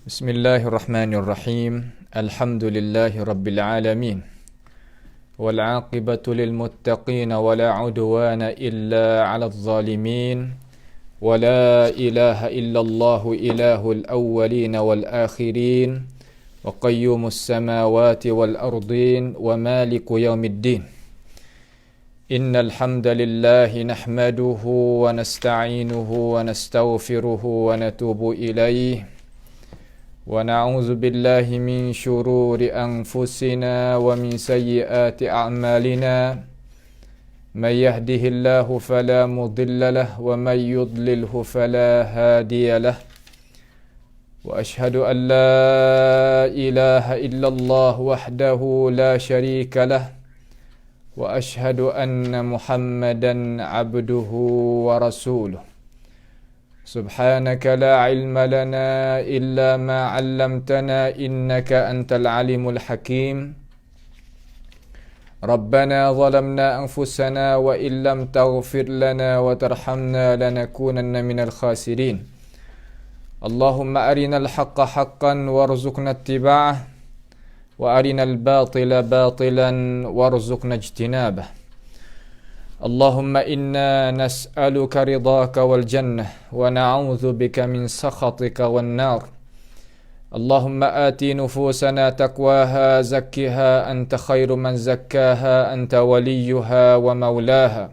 Bismillahirrahmanirrahim. Alhamdulillahi rabbil alamin. Wal 'aqibatu lil muttaqin wa la 'udwana illa 'alal zalimin. Wa la ilaha illallah ilahul awwalin wal akhirin. Wa qayyumus samawati wal ardin wa maliku yaumiddin. Innal hamdalillahi nahmaduhu wa nasta'inuhu wa nastaghfiruhu wa natubu ilayhi. ونعوذ بالله من شرور أنفسنا ومن سيئات أعمالنا من يهده الله فلا مضل له ومن يضلله فلا هادي له وأشهد أن لا إله إلا الله وحده لا شريك له وأشهد أن محمدا عبده ورسوله سبحانك لا علم لنا إلا ما علمتنا إنك أنت العليم الحكيم ربنا ظلمنا أنفسنا وإن لم تغفر لنا وترحمنا لنكونن من الخاسرين اللهم أرنا الحق حقا وارزقنا اتباعه وأرنا الباطل باطلا وارزقنا اجتنابه اللهم إنا نسألك رضاك والجنة ونعوذ بك من سخطك والنار اللهم آت نفوسنا تقواها زكها أنت خير من زكاها أنت وليها ومولاها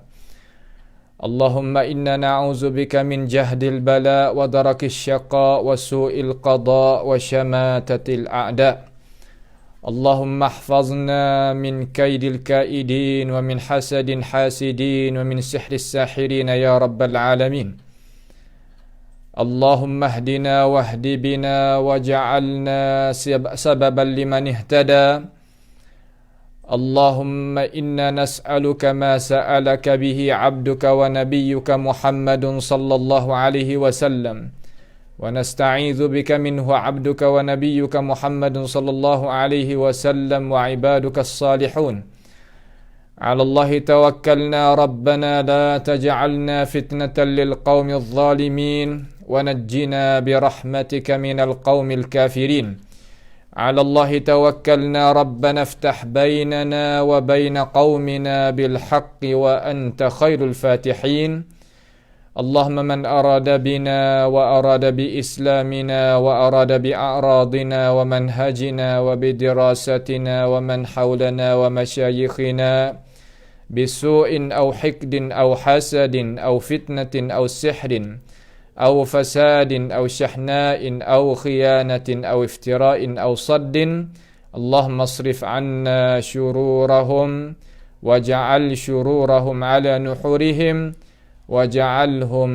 اللهم إنا نعوذ بك من جهد البلاء ودرك الشقاء وسوء القضاء وشماتة الأعداء اللهم احفظنا من كيد الكائدين ومن حسد حاسدين ومن سحر الساحرين يا رب العالمين اللهم اهدنا واهد بنا واجعلنا سببا لمن اهتدى اللهم إنا نسألك ما سألك به عبدك ونبيك محمد صلى الله عليه وسلم ونستعيذ بك منه عبدك ونبيك محمد صلى الله عليه وسلم وعبادك الصالحون على الله توكلنا ربنا لا تجعلنا فتنة للقوم الظالمين ونجنا برحمتك من القوم الكافرين على الله توكلنا ربنا افتح بيننا وبين قومنا بالحق وأنت خير الفاتحين اللهم من أراد بنا وأراد بإسلامنا وأراد بأعراضنا ومنهجنا وبدراستنا ومن حولنا ومشايخنا بسوء أو حقد أو حسد أو فتنة أو سحر أو فساد أو شحناء أو خيانة أو افتراء أو صد اللهم اصرف عنا شرورهم واجعل شرورهم على نحورهم وجعلهم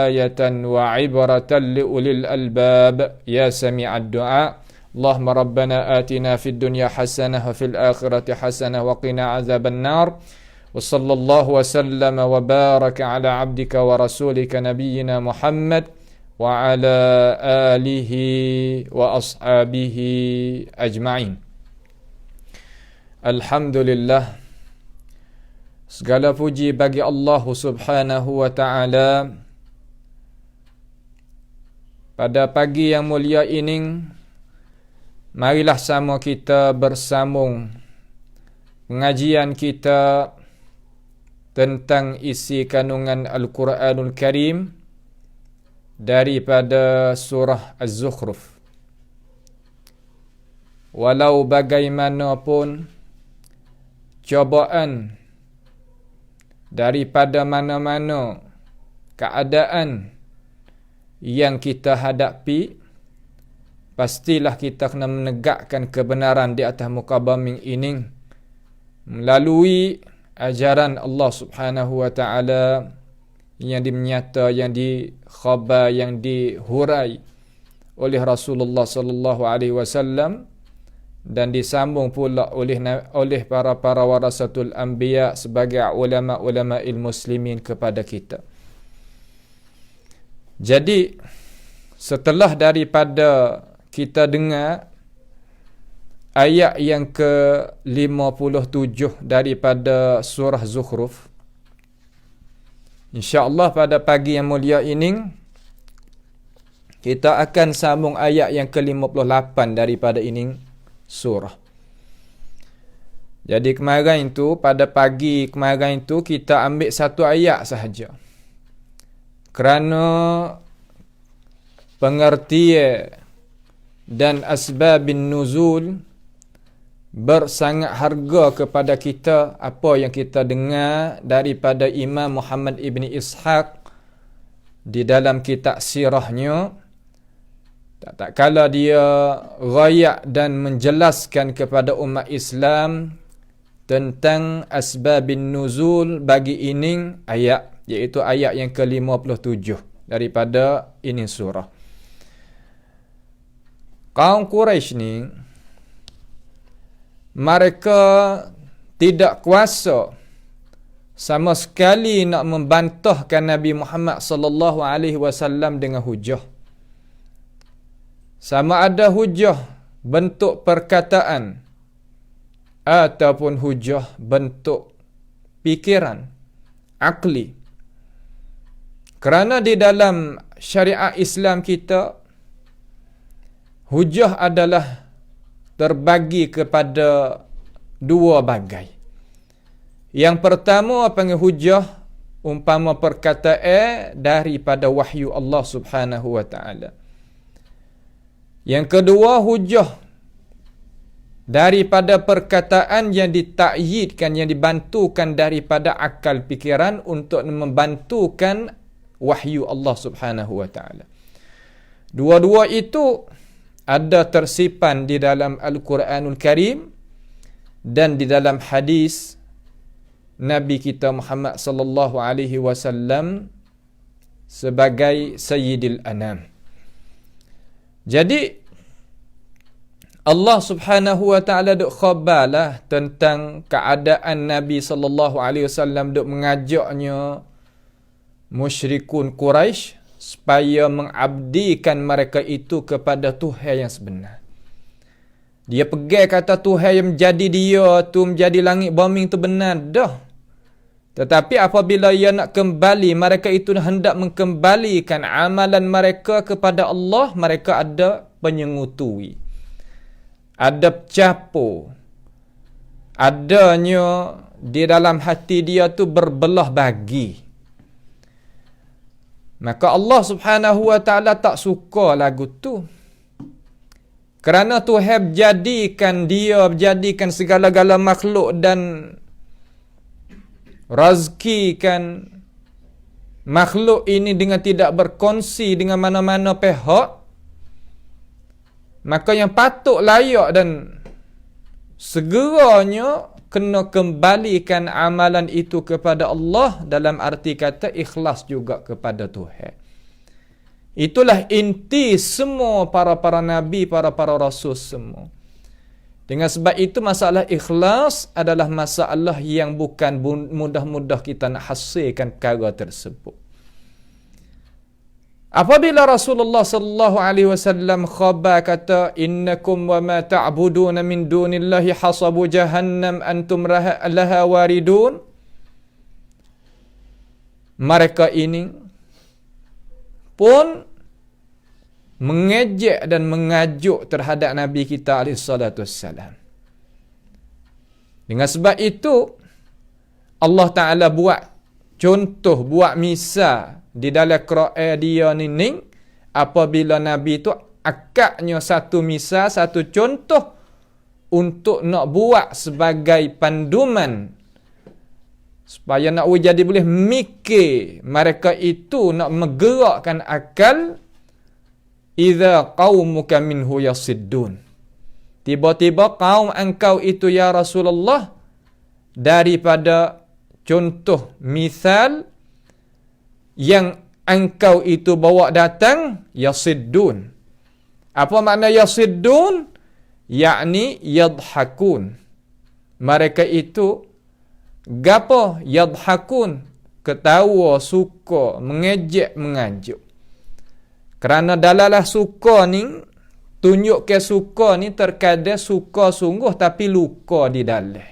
آية وعبرة لأولي الألباب يا سميع الدعاء اللهم ربنا آتنا في الدنيا حسنة وفي الآخرة حسنة وقنا عذاب النار وصلى الله وسلم وبارك على عبدك ورسولك نبينا محمد وعلى آله وأصحابه أجمعين الحمد لله. Segala puji bagi Allah Subhanahu wa ta'ala. Pada pagi yang mulia ini, marilah sama kita bersambung pengajian kita tentang isi kandungan Al-Quranul Karim daripada surah Az-Zukhruf. Walau bagaimanapun cobaan daripada mana-mana keadaan yang kita hadapi, pastilah kita kena menegakkan kebenaran di atas muka bumi ini melalui ajaran Allah Subhanahu wa ta'ala yang dimenyata, yang dikhabar, yang dihurai oleh Rasulullah sallallahu alaihi wasallam dan disambung pula oleh para warasatul anbiya sebagai ulama-ulama muslimin kepada kita. Jadi setelah daripada kita dengar ayat yang ke-57 daripada surah Zukhruf, insya-Allah pada pagi yang mulia ini kita akan sambung ayat yang ke-58 daripada ini surah. Jadi kemarin tu, pada pagi kemarin tu, kita ambil satu ayat sahaja. Kerana pengertian dan asbabin nuzul bersangat harga kepada kita apa yang kita dengar daripada Imam Muhammad ibn Ishaq di dalam kitab sirahnya. Tak kala dia rayak dan menjelaskan kepada umat Islam tentang asbabin nuzul bagi ini ayat, iaitu ayat yang ke-57 daripada ini surah. Kaum Quraisy ni mereka tidak kuasa sama sekali nak membantahkan Nabi Muhammad sallallahu alaihi wasallam dengan hujah. Sama ada hujah bentuk perkataan ataupun hujah bentuk fikiran, akli. Kerana di dalam syariat Islam kita, hujah adalah terbagi kepada dua bagai. Yang pertama panggil hujah umpama perkataan daripada wahyu Allah Subhanahu wa taala. Yang kedua hujah daripada perkataan yang ditakyidkan, yang dibantukan daripada akal fikiran untuk membantukan wahyu Allah Subhanahu wa taala. Dua-dua itu ada tersimpan di dalam Al-Quranul Karim dan di dalam hadis Nabi kita Muhammad sallallahu alaihi wasallam sebagai Sayyidil Anam. Jadi Allah Subhanahu wa taala duk khabarlah tentang keadaan Nabi sallallahu alaihi wasallam duk mengajaknya musyrikun Quraisy supaya mengabdikan mereka itu kepada Tuhan yang sebenar. Dia pegang kata Tuhan yang menjadi dia tu, menjadi langit bumi tu benar dah. Tetapi apabila ia nak kembali, mereka itu hendak mengembalikan amalan mereka kepada Allah, mereka ada penyengutui, ada capo, adanya di dalam hati dia tu berbelah bagi. Maka Allah Subhanahu wa taala tak suka lagu tu. Kerana Tuhan jadikan dia, jadikan segala-gala makhluk dan razkikan makhluk ini dengan tidak berkongsi dengan mana-mana pihak. Maka yang patut layak dan segeranya kena kembalikan amalan itu kepada Allah, dalam arti kata ikhlas juga kepada Tuhan. Itulah inti semua para nabi, para rasul semua. Dengan sebab itu masalah ikhlas adalah masalah yang bukan mudah-mudah kita nak hasilkan perkara tersebut. Apabila Rasulullah sallallahu alaihi wasallam khabar kata innakum wa ma ta'buduna min dunillahi hasabu jahannam antum laha waridun, mereka ini pun mengejek dan mengajuk terhadap Nabi kita alaihi salatu wassalam. Dengan sebab itu Allah Ta'ala buat contoh, buat misal di dalam Quran dia ni apabila Nabi tu akaknya satu misal, satu contoh untuk nak buat sebagai panduman supaya nak jadi boleh mikir mereka itu, nak menggerakkan akal. Idza qaumuka minhu yasiddun, tiba-tiba kaum engkau itu ya Rasulullah daripada contoh misal yang engkau itu bawa datang, yasiddun. Apa makna yasiddun? Yakni yadhakun. Mereka itu gapo? Yadhakun, ketawa, suka, mengejek, mengajuk. Kerana dalalah suka ni, tunjuk ke suka ni terkadang suka sungguh tapi luka di dalam.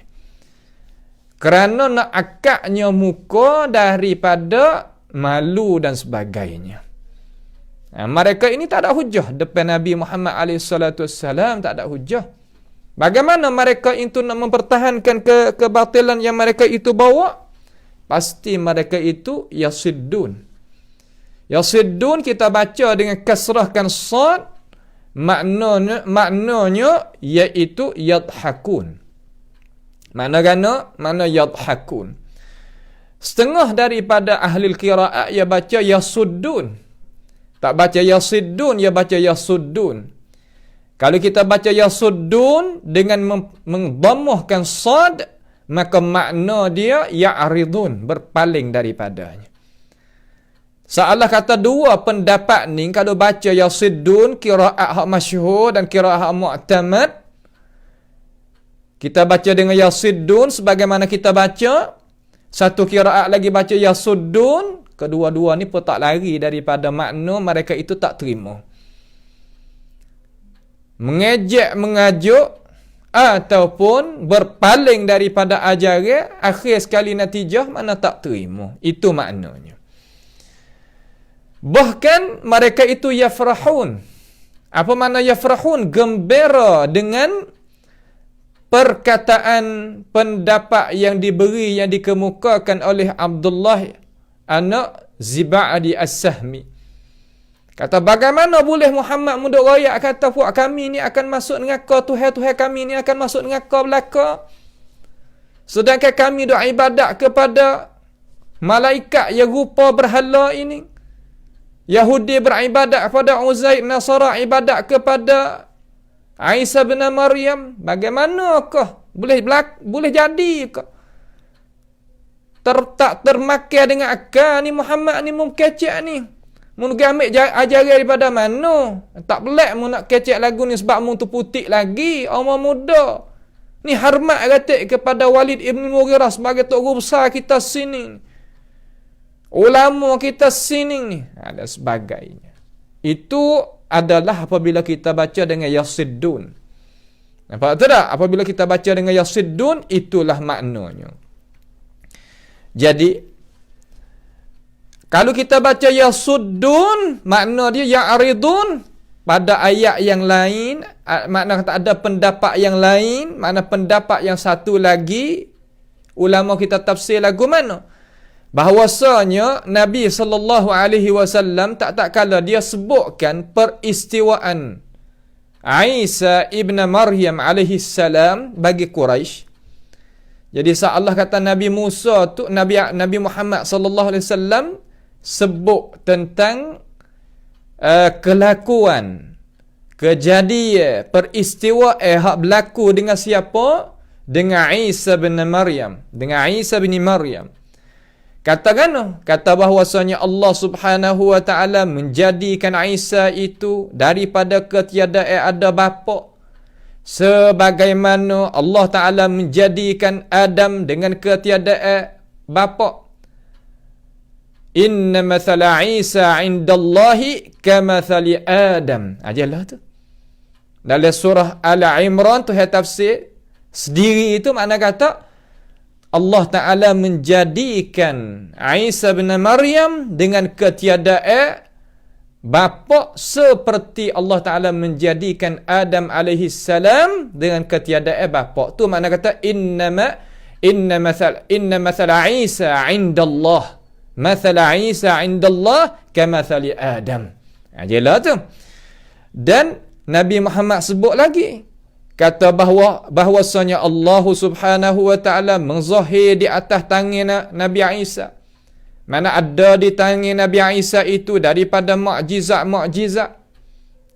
Kerana nak akaknya muka daripada malu dan sebagainya. Mereka ini tak ada hujah depan Nabi Muhammad SAW, tak ada hujah. Bagaimana mereka itu nak mempertahankan kebatilan yang mereka itu bawa? Pasti mereka itu yasiddun. Yasiddun kita baca dengan kasrahkan sad, maknanya iaitu yadhakun. Mana yadhakun. Setengah daripada ahli qiraat ia baca yasuddun. Tak baca yasiddun, ia baca yasuddun. Kalau kita baca yasuddun dengan mendhammahkan sad, maka makna dia ya'ridun, berpaling daripadanya. Seolah kata dua pendapat ni, kalau baca yasiddun, qiraat hak masyhur dan qiraat hak mu'tamad, kita baca dengan yasiddun sebagaimana kita baca, satu qiraat lagi baca yasuddun, kedua-dua ni pun tak lari daripada makna mereka itu tak terima. Mengejek, mengajuk ataupun berpaling daripada ajaran, akhir sekali natijah mana tak terima. Itu maknanya. Bahkan mereka itu yafrahun. Apa makna yafrahun? Gembira dengan perkataan pendapat yang diberi, yang dikemukakan oleh Abdullah anak Ziba'adi As-Sahmi. Kata, bagaimana boleh Muhammad munduk rakyat kata puak kami ni akan masuk neraka, Tuhan kami ni akan masuk neraka belaka. Sedangkan kami duk ibadat kepada malaikat yang rupa berhala ini. Yahudi beribadat kepada Uzair, Nasara ibadat kepada Isa bin Maryam. Bagaimanakah? Boleh jadi ke? Tak termakai dengan akal ni Muhammad ni mengkecek ni. Mun ambil ajaran daripada mana? Tak pelik mu nak kecek lagu ni sebab mu tu putih lagi, orang muda. Ni hormat ratik kepada Walid ibn Mughirah sebagai tok guru besar kita sini. Ulama kita sini ni, ada sebagainya. Itu adalah apabila kita baca dengan yasiddun. Nampak tak? Apabila kita baca dengan yasiddun, itulah maknanya. Jadi, kalau kita baca yasuddun, makna dia ya'ridun. Pada ayat yang lain, makna kata ada pendapat yang lain, makna pendapat yang satu lagi, ulama kita tafsir lagu mana? Bahawasanya Nabi SAW tak kala dia sebutkan peristiwaan Isa ibn Maryam alaihi salam bagi Quraisy. Jadi Allah kata Nabi Musa tu, Nabi Muhammad SAW sebut tentang kelakuan, kejadian, peristiwa hak berlaku dengan siapa? Dengan Isa bin Maryam. Dengan Isa bin Maryam. Kata bahwasanya Allah Subhanahu wa taala menjadikan Isa itu daripada ketiadaan ada bapa, sebagaimana Allah taala menjadikan Adam dengan ketiadaan bapa. Inna mathala Isa 'indallahi kamathali Adam. Ajalah tu. Dalam surah Al-Imran tu tafsir sendiri itu makna kata Allah Ta'ala menjadikan Isa bin Maryam dengan ketiadaan bapa seperti Allah Ta'ala menjadikan Adam alaihi salam dengan ketiadaan bapa. Tu makna kata inna mathala Isa 'indallah. Mathala Isa 'indallah kamathali Adam. Jelas tu. Dan Nabi Muhammad sebut lagi, kata bahwasanya Allah Subhanahu wa taala menzahir di atas tangan Nabi Isa. Mana ada di tangan Nabi Isa itu daripada mukjizat-mukjizat.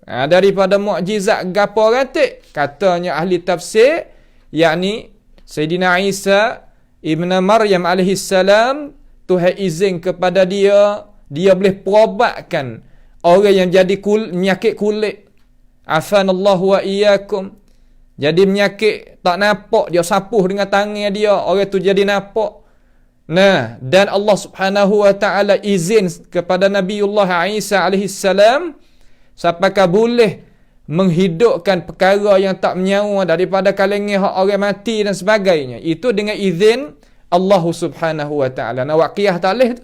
Daripada mukjizat gapo ratik? Katanya ahli tafsir, yakni Sayyidina Isa ibn Maryam alaihi salam, Tuhan izin kepada dia boleh perobatkan orang yang jadi penyakit kulit. Afanallahu wa iyyakum. Jadi penyakit tak nampak, dia sapuh dengan tangan dia, orang tu jadi nampak. Nah, dan Allah Subhanahu wa taala izin kepada Nabiullah Isa alaihi salam sampai boleh menghidupkan perkara yang tak menyawa daripada kalangan orang mati dan sebagainya. Itu dengan izin Allah Subhanahu wa taala. Nak waqiyah tak leh tu.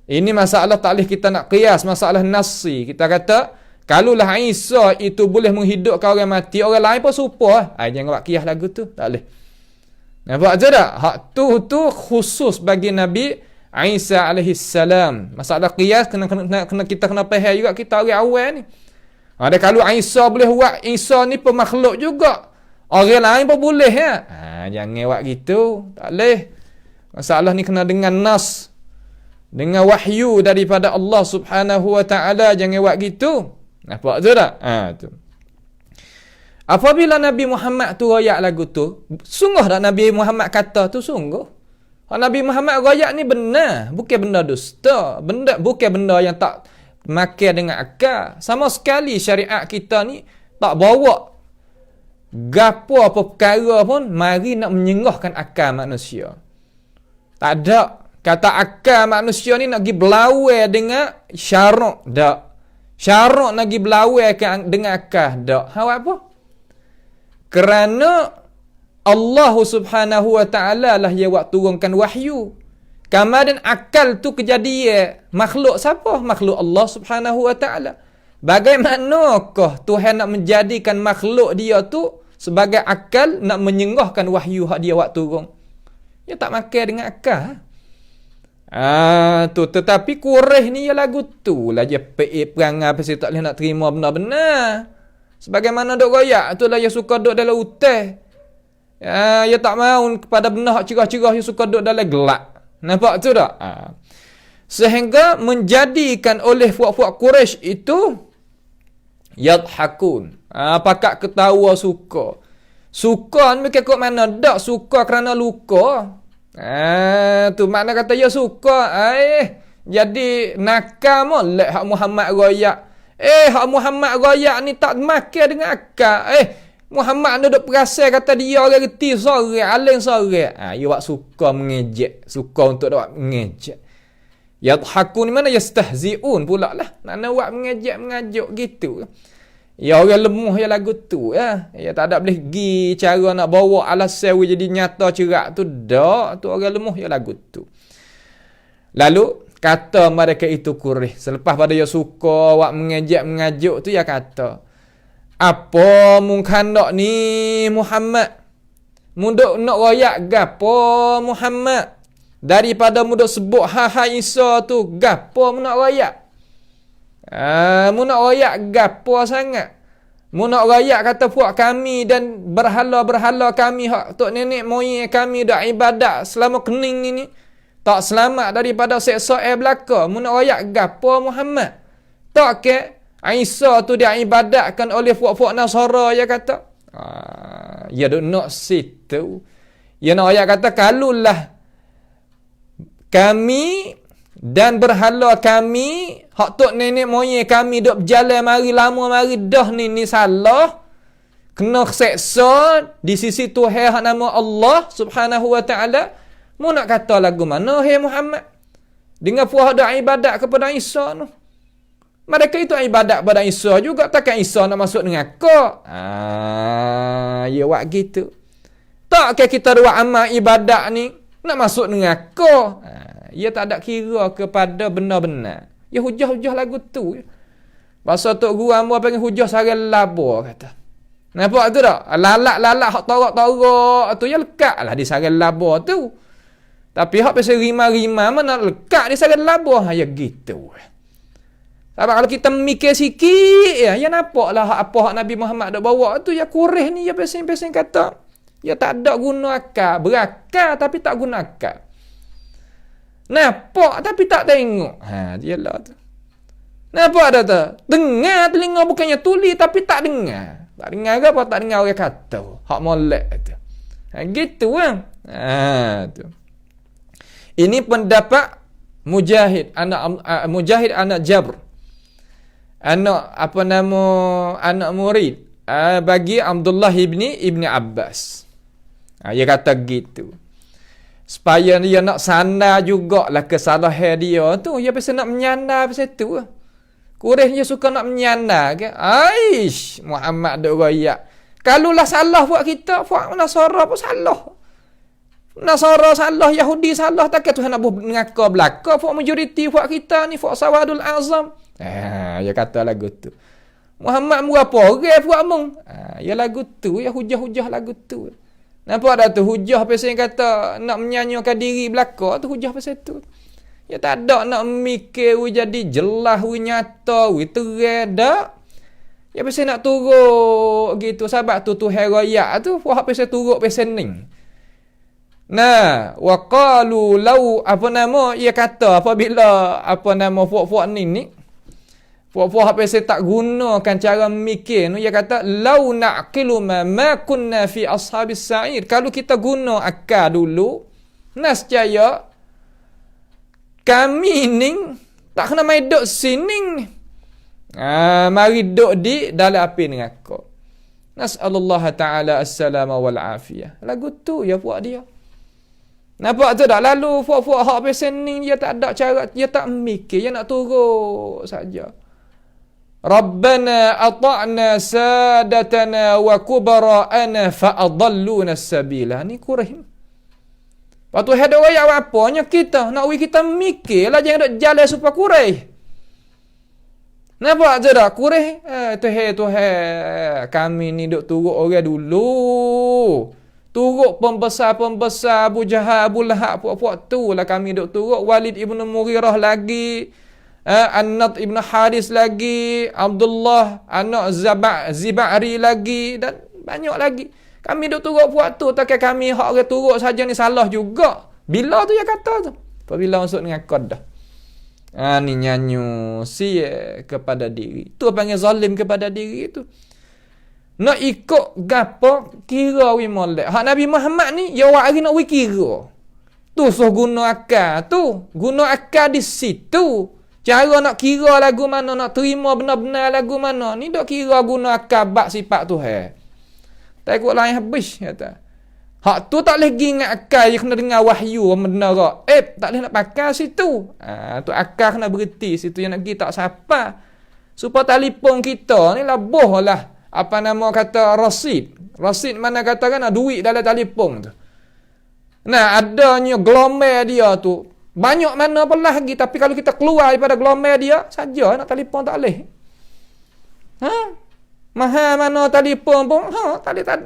Ini masalah tak boleh kita nak qiyas, masalah nasi. Kita kata, kalulah Isa itu boleh menghidupkan orang mati, orang lain pun serupa. Jangan buat qiyas lagu tu. Tak boleh. Nampak je tak? Hak tu khusus bagi Nabi Isa alaihissalam. Masalah qiyas kena kita kena faham juga kita orang awal ni. Ada kalau Isa boleh buat, Isa ni pemakhluk juga. Orang lain pun boleh ya. Jangan buat gitu. Tak boleh. Masalah ni kena dengan nas, dengan wahyu daripada Allah Subhanahu wa taala. Jangan buat gitu. Nampak je tak? Tu. Apabila Nabi Muhammad tu royak lagu tu, sungguh tak Nabi Muhammad kata tu sungguh? Nabi Muhammad royak ni benar, bukan benda dusta, bukan benda yang tak makan dengan akal. Sama sekali syariat kita ni tak bawa gapo apa perkara pun mari nak menyengahkan akal manusia. Tak ada. Kata akal manusia ni nak pergi berlawan dengan syarak. Tak. Syarak nak pergi berlawan dengan akal. Tak. Awak apa? Kerana Allah Subhanahu wa taala lah yang buat turunkan wahyu. Kemudian akal tu kejadian makhluk siapa? Makhluk Allah Subhanahu wa taala. Bagaimanakah Tuhan nak menjadikan makhluk dia tu sebagai akal nak menyengahkan wahyu hak dia buat turun? Dia tak makan dengan akal. Tu tetapi Quraisy ni ya lagu tu lah je perangai pasal tak boleh nak terima benar-benar. Sebagaimana dok royak tu lah dia suka duk dalam hutan. Dia tak mau kepada benar hak cerah-cerah, dia suka duk dalam gelap. Nampak tu tak? Sehingga menjadikan oleh puak-puak Quraisy itu yadhakun. Pakak ketawa suka. Suka ni bukan kok mana dak suka kerana luka. Tu makna kata ya suka. Jadi nakal molek hak Muhammad royak. Hak Muhammad royak ni tak makan dengan akal. Muhammad ni duk perasan kata dia orang reti sore, aling sore. You buat suka mengejek, suka untuk buat mengejek. Yadhakun ni mana yastahziun pula lah. Nak buat mengejek mengajuk gitu. Ya orang lemuh ya lagu tu ya. Ya tak ada boleh pergi cara nak bawa alasan jadi nyata cerak tu dak. Tu orang lemuh ya lagu tu. Lalu kata mereka itu Quraisy selepas pada dia suka buat mengejek mengajuk tu ya kata, apa mungkandak ni Muhammad? Munduk nak royak gapo Muhammad? Daripada munduk sebut Isa tu gapo mu nak royak? Mu nak royak gapo sangat? Mu nak royak kata puak kami dan berhala-berhala kami hak tok nenek moyang kami dak ibadat selama kening ni tak selamat daripada seksa belaka. Mu nak royak gapo Muhammad? Tak ke Isa tu dia ibadatkan oleh puak-puak Nasara, dia kata. Ya duk nak situ. Ya nak ayat kata kalulah kami dan berhala kami, hak tok nenek moyang kami duk berjalan mari lama mari dah ni salah. Kena seksa di sisi Tuhan hak nama Allah Subhanahu wa taala. Mu nak kata lagu mana hai Muhammad? Dengan puak dak ibadat kepada Isa tu. Mereka itu ibadat pada Isa juga. Takkan Isa nak masuk dengan kau? Ya buat gitu. Takkah kita buat amal ibadat ni nak masuk dengan kau? Ya tak ada kira kepada benar-benar. Ya hujah-hujah lagu tu. Bahasa Tok Guru Ambo panggil hujah sarang labur kata. Nampak tu tak? Lalak-lalak hak torak-torak tu ya lekat lah di sarang labur tu. Tapi hak pasal rima-rima mana lekat di sarang labur? Ya gitu. Sebab kalau kita mikir sikit ya nampaklah apa hak Nabi Muhammad dak bawa tu ya Quraisy ni ya pesing-pesing kata ya tak ada guna akal, berakal tapi tak guna akal. Nampak tapi tak tengok. Dialah tu. Nampak dah tu? Dengar telinga bukannya tuli tapi tak dengar. Tak dengar ke apa? Tak dengar orang kata. Hak molek tu. Gitu kan. Tu. Ini pendapat Mujahid anak Jabr. Anak murid bagi Abdullah ibni Abbas. Dia kata gitu. Supaya dia nak sandar jugalah kesalahan dia tu. Dia pasal nak menyandar pasal tu. Quraisy dia suka nak menyandar ke? Muhammad duk royak. Kalulah salah buat kita, buat Nasara pun salah. Nasara salah, Yahudi salah, takkan Tuhan nak buat ngaka belaka fok majoriti fok kita ni fok sawadul azam. Ya kata lagu tu. Muhammad mu apa orang fok mung. Ya lagu tu, ya hujah-hujah lagu tu. Nampak dah tu hujah pasal kata nak menyanyikan diri belaka tu hujah pasal tu. Ya tak ada nak mikir jadi jelas nyata terang dak. Ya pasal nak turut gitu sebab tu Tuhan raya tu fok pasal turut pasal ning. Nah, wa qalu law apa nama ia kata apabila apa nama puak-puak ni puak-puak apa saya tak gunakan cara mikir tu ia kata law naqilu ma kunna fi ashabis sa'ir, kalau kita guna akal dulu nescaya kami ni tak kena mai duk sini mari duk di dalam api neraka. Nas'alullah ta'ala as-salama wal afiyah. Lagu tu ya puak dia. Nampak tu tak? Lalu fuak-fuak hak pesen ni dia tak ada cara, dia tak mikir, dia nak turut saja. Rabbana ata'na sadatana wa kubara'ana fa'adalluna as-sabila. Ni Quraisy. Waktu ada ayat apanya kita nak kita mikirlah jangan nak jalan supaya Quraisy. Nampak tu tak? Quraisy Tuhan kami ni duk turut orang dulu. Turut pembesar-pembesar Abu Jahal, Abu Lahab, puak-puak tu lah kami duk turut. Walid ibn Mughirah lagi, An-Nadr ibn Haris lagi, Abdullah anak Ziba'ri lagi dan banyak lagi. Kami duk turut puak tu, takkan kami hak orang turut saja ni salah juga. Bila tu dia kata tu? Apabila masuk dengan qadah. Ni nyanyu kepada diri. Tu panggil zalim kepada diri tu. Nak ikut gapo kira wi molek. Hak Nabi Muhammad ni ya wak hari nak wi kira. Tu so guna akal tu. Guna akal di situ. Cara nak kira lagu mana, nak terima benar-benar lagu mana. Ni dok kira guna akal bab sifat Tuhan. Tak ikut lain habis kata. Hak tu tak boleh ingat akal je kena dengar wahyu benar. Tak boleh nak pakai situ. Tu akal kena berhenti situ yang nak pergi tak siapa. Supaya telefon kita ni lah boh lah. Apa nama kata rasid. Rasid mana katakan duit dalam telefon tu. Nah, adanya gelombang dia tu. Banyak mana pun lagi. Tapi kalau kita keluar daripada gelombang dia, saja nak telefon tak boleh. Mahal mana telefon pun,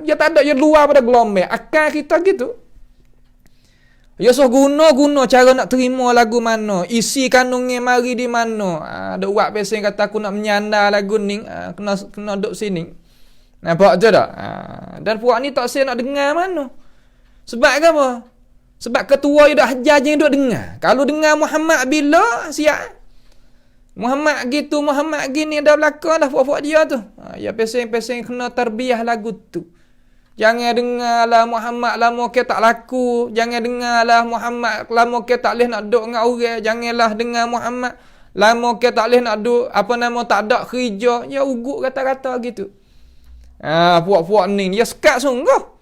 dia tak ada, dia luar pada gelombang. Akal kita gitu. Ya so guna cara nak terima lagu mana. Isi kandungnya mari di mana. Ada buat pesen kata aku nak menyandar lagu ni. Kena duduk sini. Nampak je tak? Dan puak ni tak saya nak dengar mana. Sebab apa? Sebab ketua dia dah hajar je duduk dengar. Kalau dengar Muhammad bila siap. Muhammad gitu, Muhammad gini dah belakang dah puak-puak dia tu. Ya pesen kena terbiah lagu tu. Jangan dengarlah Muhammad lama ke tak laku. Jangan dengarlah Muhammad lama ke tak boleh nak duduk dengan orang. Janganlah dengar Muhammad lama ke tak boleh nak duduk tak ada kerja. Ya ugut kata-kata gitu. Puak-puak ni dia sekat sungguh.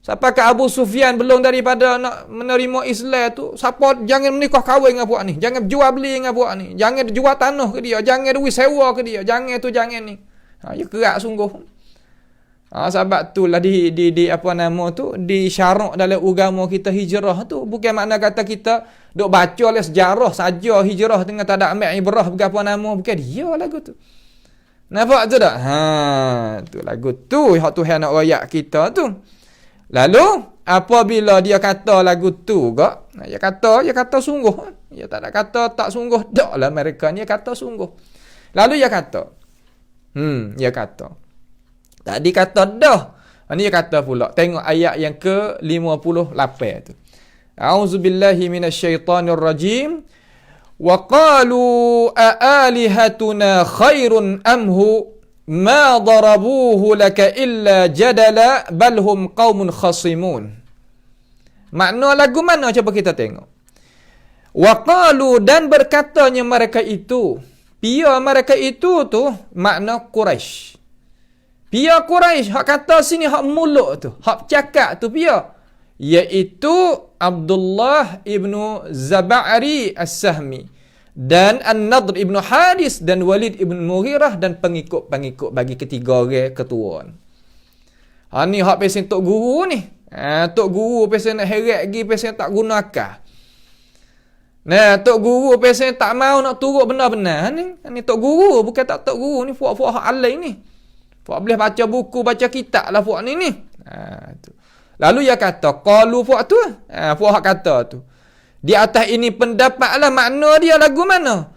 Sampai ke Abu Sufyan belum daripada nak menerima Islam tu, siapa jangan menikah kahwin dengan puak ni. Jangan jual beli dengan puak ni. Jangan jual tanah ke dia. Jangan duit sewa ke dia. Jangan tu jangan ni. Ya kerak sungguh. Sebab tu lah di apa nama tu di syarak dalam agama kita hijrah tu bukan makna kata kita duk baca oleh sejarah saja hijrah dengan tak ada ambil ibrah apa nama bukan dia lagu tu. Nampak tu tak? Tu lagu tu hak Tuhan nak royak kita tu. Lalu apabila dia kata lagu tu gak, dia kata sungguh. Dia tak ada kata tak sungguh dak lah mereka ni kata sungguh. Lalu dia kata dia kata tadi kata dah. Ini dia kata pula. Tengok ayat yang ke-58 tu. A'udzubillahi minasyaitanir rajim. Wa qalu a'alihatuna khairun amhu ma darabuhu laka illa jadala bal hum qaumun khasimun. Makna lagu mana cuba kita tengok. Wa qalu dan berkatanya mereka itu. Pia mereka itu tu makna Quraisy. Pia Quraisy hak kata sini hak mulut tu, hak cakap tu pia, iaitu Abdullah ibnu Zaba'ri As-Sahmi dan An-Nadr ibnu Haris dan Walid ibnu Mughirah dan pengikut-pengikut bagi ketiga orang ketua. Ni hak pesen tok guru ni. Tok guru pasal nak heret lagi, pasal tak guna akal. Nah, tok guru pasal tak mau nak turut benar-benar ni tok guru, bukan tak tok guru ni, puak-puak hak alai ni. Puak boleh baca buku, baca kitab lah puak ni. Tu. Lalu ia kata, qalu puak tu, puak hak kata tu. Di atas ini pendapat lah makna dia lagu mana?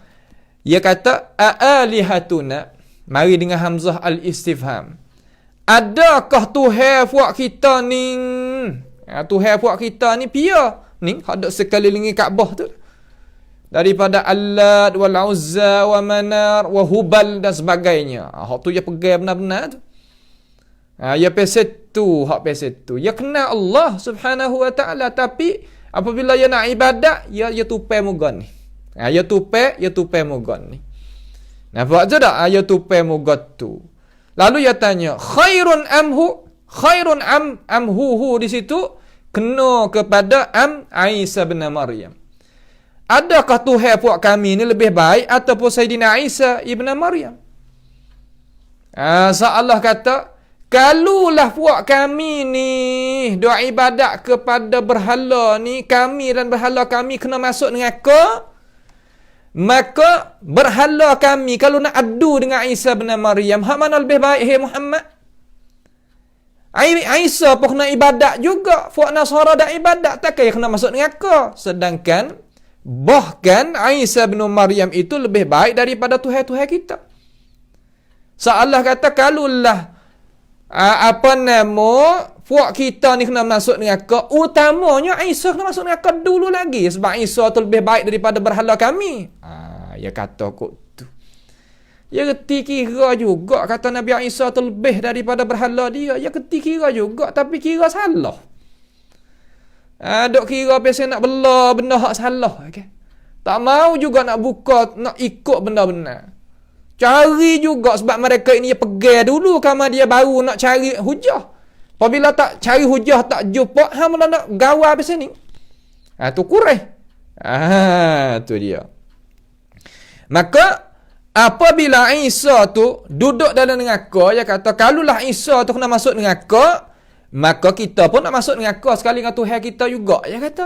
Ia kata, a'alihatuna, mari dengan hamzah al-istifham. Adakah Tuhan puak kita ni? Tuhan puak kita ni pia ni hak dok sekelilingi Kaabah tu. Daripada Allat wal Uzza wa Manar wa Hubal dan sebagainya. Hak tu dia pegang benar-benar tu. Ya pesetu, hak pesetu. Ya kenal Allah Subhanahu wa taala, tapi apabila dia nak ibadat, ya tupai mugon ni. Ya tupai mugon ni. Nampak je tak? Ya tupai mugon tu. Lalu dia tanya, khairun amhu di situ kena kepada Isa bin Maryam. Adakah Tuhan puak kami ni lebih baik ataupun Sayyidina Isa ibn Maryam? Allah kata, kalulah puak kami ni doa ibadat kepada berhala ni, kami dan berhala kami kena masuk neraka, maka berhala kami kalau nak adu dengan Isa bin Maryam, hak mana lebih baik, hai Muhammad? Isa pun kena ibadat juga, puak Nasara dak ibadat, tak kaya kena masuk neraka. Sedangkan bahkan Isa bin Maryam itu lebih baik daripada Tuhan-Tuhan kita. Allah kata, kalulah puak kita ni kena masuk neraka, utamanya Isa kena masuk neraka dulu lagi, sebab Isa tu lebih baik daripada berhala kami. Ya kata kok tu. Ya reti kira juga kata Nabi Isa tu lebih daripada berhala dia. Ya reti kira juga, tapi kira salah. Dok kira pasal nak bela benda hak salah, okay? Tak mau juga nak buka, nak ikut benda-benda. Cari juga sebab mereka ini pegang dulu kama dia baru nak cari hujah. Apabila tak cari hujah, tak jumpa, mula nak gawar pasal ni. Tu kurang. Tu dia. Maka apabila Isa tu duduk dalam neraka, dia kata kalulah Isa tu kena masuk neraka, maka kita pun nak masuk neraka sekali dengan Tuhan kita juga, dia kata.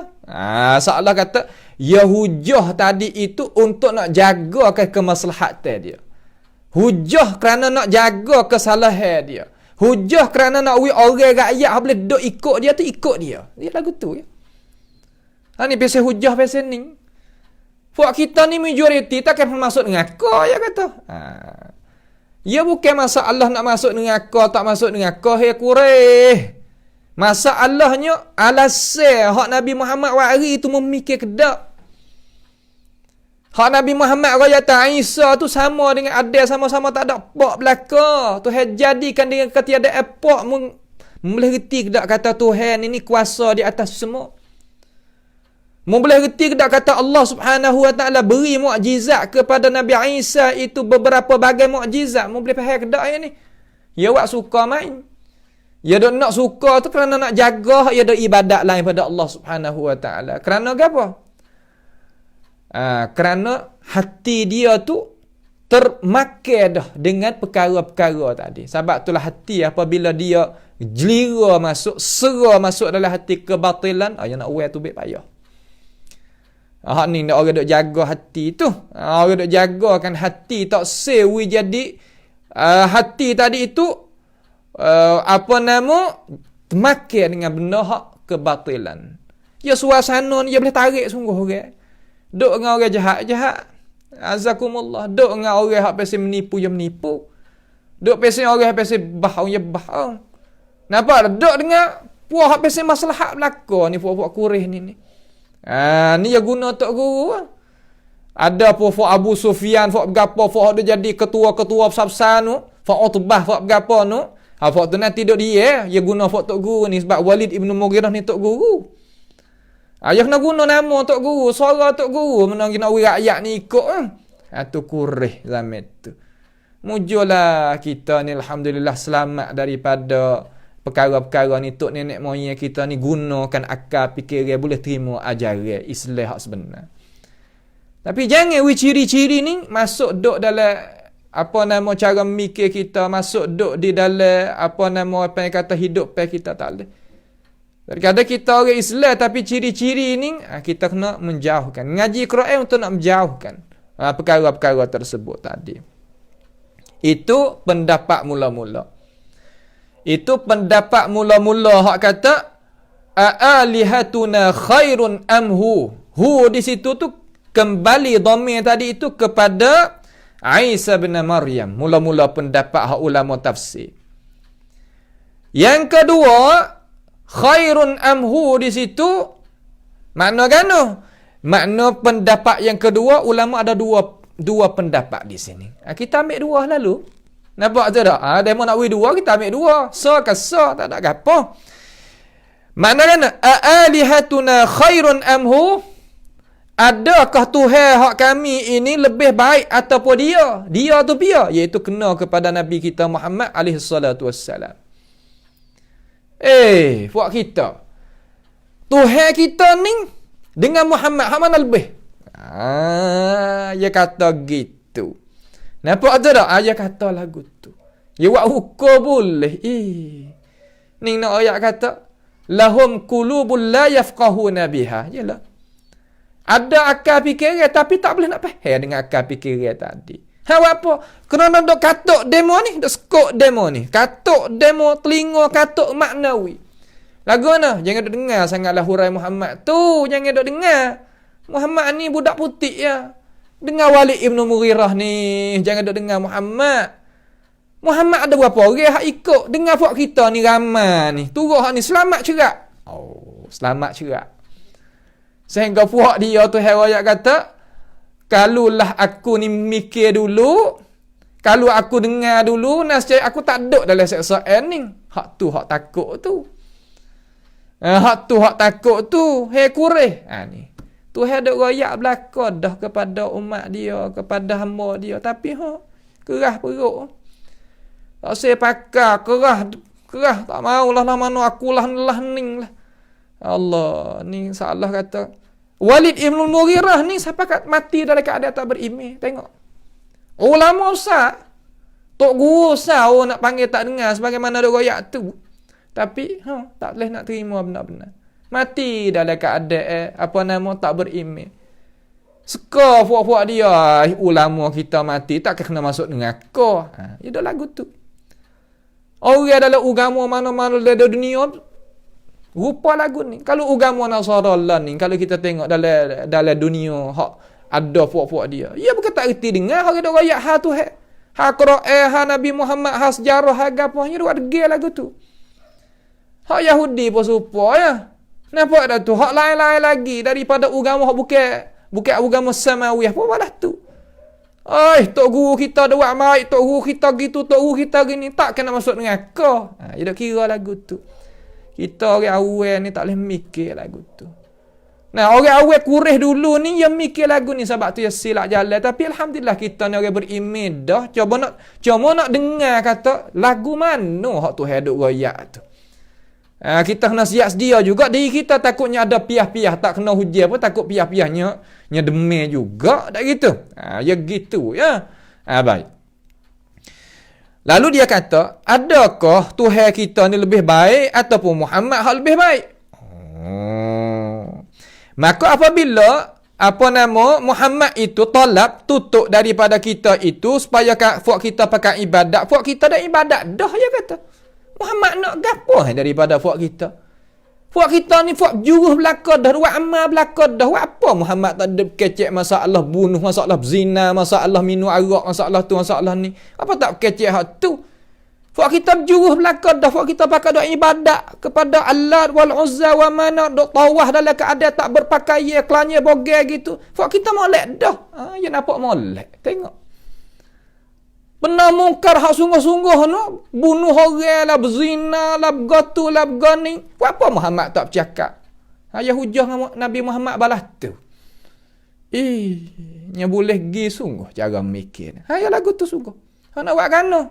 Allah kata, ya hujah tadi itu untuk nak jaga kemaslahatan dia. Hujah kerana nak jaga kesalahan dia. Hujah kerana nak orang rakyat boleh duk ikut dia tu, ikut dia. Dia lagu tu ya. Ni pasal hujah pasal ni. Puak kita ni majoriti takkan masuk neraka, dia kata. Ya bukan masalah nak masuk neraka tak masuk neraka, hei kureh. Masalahnya alasan hak Nabi Muhammad wari tu memikir kedak. Hak Nabi Muhammad raya Isa tu sama dengan ada sama-sama tak ada pak belaka. Tuhan jadikan dengan ketiada pak boleh reti kedak kata Tuhan ini kuasa di atas semua. Boleh reti kedak kata Allah Subhanahu wa taala beri mukjizat kepada Nabi Isa itu beberapa bagai mukjizat. Boleh faham kedak ya ni? Ya awak suka main. Ya dok nak suka tu kerana nak jaga, ya dok ibadat lain pada Allah Subhanahu wa taala. Kerana apa? Kerana hati dia tu termakan dah dengan perkara-perkara tadi. Sebab itulah hati apabila dia jelira masuk, sera masuk dalam hati kebatilan, yang nak awal tu baik payah. Ni nak orang duk jaga hati tu. Orang duk jagakan hati tak sewi jadi hati tadi itu termakan dengan benda hak kebatilan. Ya suasana ni dia boleh tarik sungguh orang. Duk dengan orang jahat-jahat. Azakumullah. Duk dengan orang yang pasal menipu, yang menipu. Duk pasal orang yang pasal bahau, yang bahau. Nampak? Duk dengan puak yang pasal masalah belaka ni, puak-puak kurih ni. Ni yang guna Tok Guru. Ada puak Abu Sufyan, puak berapa, puak dia jadi ketua-ketua besar-besar tu. Puak Utbah, puak berapa tu. Puak tu nanti duk dia guna puak Tok Guru ni. Sebab Walid ibn Mughirah ni Tok Guru. Yang nak guna nama Tok Guru, suara Tok Guru, mana kena rakyat ni ikut. Tu kurih zaman tu. Mujulah kita ni alhamdulillah selamat daripada perkara-perkara ni. Tok nenek moyang kita ni gunakan akal fikiran, boleh terima ajaran Islam hak sebenar. Tapi jangan ciri-ciri ni masuk duk dalam cara mikir kita, masuk duk di dalam apa yang kata hidup kita tak boleh. Kadang-kadang kita orang Islam tapi ciri-ciri ni kita kena menjauhkan. Ngaji Quran untuk nak menjauhkan perkara-perkara tersebut tadi. Itu pendapat mula-mula. Itu pendapat mula-mula hak kata aalihatuna khairun amhu. Hu di situ tu kembali dhamir tadi itu kepada Isa bin Maryam. Mula-mula pendapat hak ulama tafsir. Yang kedua, khairun amhu di situ makna gano? Makna pendapat yang kedua, ulama ada dua pendapat di sini. Kita ambil dua lalu. Nampak tak? Demo nak dua, kita ambil dua. So ke so, tak ada apa. Makna gano? Aalihatuna khairun amhu. Adakah Tuhan hak kami ini lebih baik ataupun dia? Dia tu dia, iaitu kena kepada Nabi kita Muhammad alaihi salatu wassalam. Buat kita. Tuhan kita ni dengan Muhammad hak mana lebih? Dia kata gitu. Nampak tak tak? Dia kata lagu tu. Dia buat hukum boleh. Ni nak ayat kata lahum qulubul la yafqahuna biha. Yalah. Ada akal fikiran tapi tak boleh nak faham dengan akal fikiran tadi. Apa? Kerana dok katuk demo ni, dok skok demo ni. Katuk demo telinga, katuk maknawi. Lagu mana? Jangan dok dengar sangatlah hurai Muhammad tu. Jangan dok dengar. Muhammad ni budak putih ya. Dengar Walid Ibn Mughirah ni. Jangan dok dengar Muhammad. Muhammad ada berapa orang hak ikut. Dengar puak kita ni ramai ni. Turut hak ni selamat cerak. Selamat cerak. Sehingga puak dia tu hewayat kata, kalulah aku ni mikir dulu, kalau aku dengar dulu, nascaya aku tak duduk dalam seksaan ni. Hak tu, hak takut tu. Hak tu, hak takut tu. Kureh. Ni. Tuhan duk royak belakang dah kepada umat dia, kepada hamba dia. Tapi kerah perut. Tak saya pakar, kerah. Tak maulah mana akulah ning lah. Allah, ni salah kata. Walid Ibn Mughirah ni sampai mati dalam keadaan tak beriman. Tengok. Ulama besar. Tok guru besar nak panggil tak dengar sebagaimana ada royak tu. Tapi tak boleh nak terima benar-benar. Mati dalam keadaan tak beriman. Seka puak-puak dia, ulama kita mati tak kena masuk dengan kau. Dia dah lagu tu. Orang dalam agama mana-mana dalam dunia rupa lagu ni. Kalau agama Nasara lah ni, kalau kita tengok dalam dunia hak ada puak-puak dia. Dia bukan tak reti dengar hak ada royak ha tu ha. Ha Quran, ha Nabi Muhammad, ha sejarah, ha gaponya dia degil lagu tu. Hak Yahudi pun serupa ya. Nampak dah tu hak lain-lain lagi daripada agama hak bukan agama samawiyah pun balas tu. Tok guru kita ada buat baik, tok guru kita gitu, tok guru kita gini, tak kena masuk dengan kau. Dia dak kira lagu tu. Kita orang awal ni tak boleh mikir lagu tu. Nah, orang awal kureh dulu ni yang mikir lagu ni sebab tu dia silap jalan. Tapi alhamdulillah kita ni orang beriman dah. Cuma nak dengar kata lagu mana hak tu hidup royak tu. Kita kena siap sedia juga. Diri kita takutnya ada piah-piah tak kena hujan pun takut piah-piahnya demam juga. Tak gitu. Ya gitu ya. Baik. Lalu dia kata, adakah Tuhan kita ni lebih baik ataupun Muhammad hak lebih baik? Maka apabila Muhammad itu tolak tutup daripada kita itu supaya puak kita pakai ibadat, puak kita dah ibadat dah dia kata. Muhammad nak gapo daripada puak kita? Puak kita ni puak jurus belaka dah, buat amal belaka dah. Buat apa Muhammad tak ada kecek masalah bunuh, masalah zina, masalah minum arak, masalah tu, masalah ni. Apa tak kecek hak tu? Puak kita jurus belaka dah, puak kita pakai doa ibadat kepada Allah wal Uzza wa Manat, dok tawah dalam keadaan tak berpakaian, kelanya bogel gitu. Puak kita molek dah. Ya nampak molek. Tengok. Benar mungkar hak sungguh-sungguh no, bunuh orang lah, berzina lah, bergatu lah, bergani. Apa Muhammad tak bercakap? Ya hujah Nabi Muhammad balas tu. Nya boleh gi sungguh cara mikir. Ya lagu tu sungguh. Nak buat kano?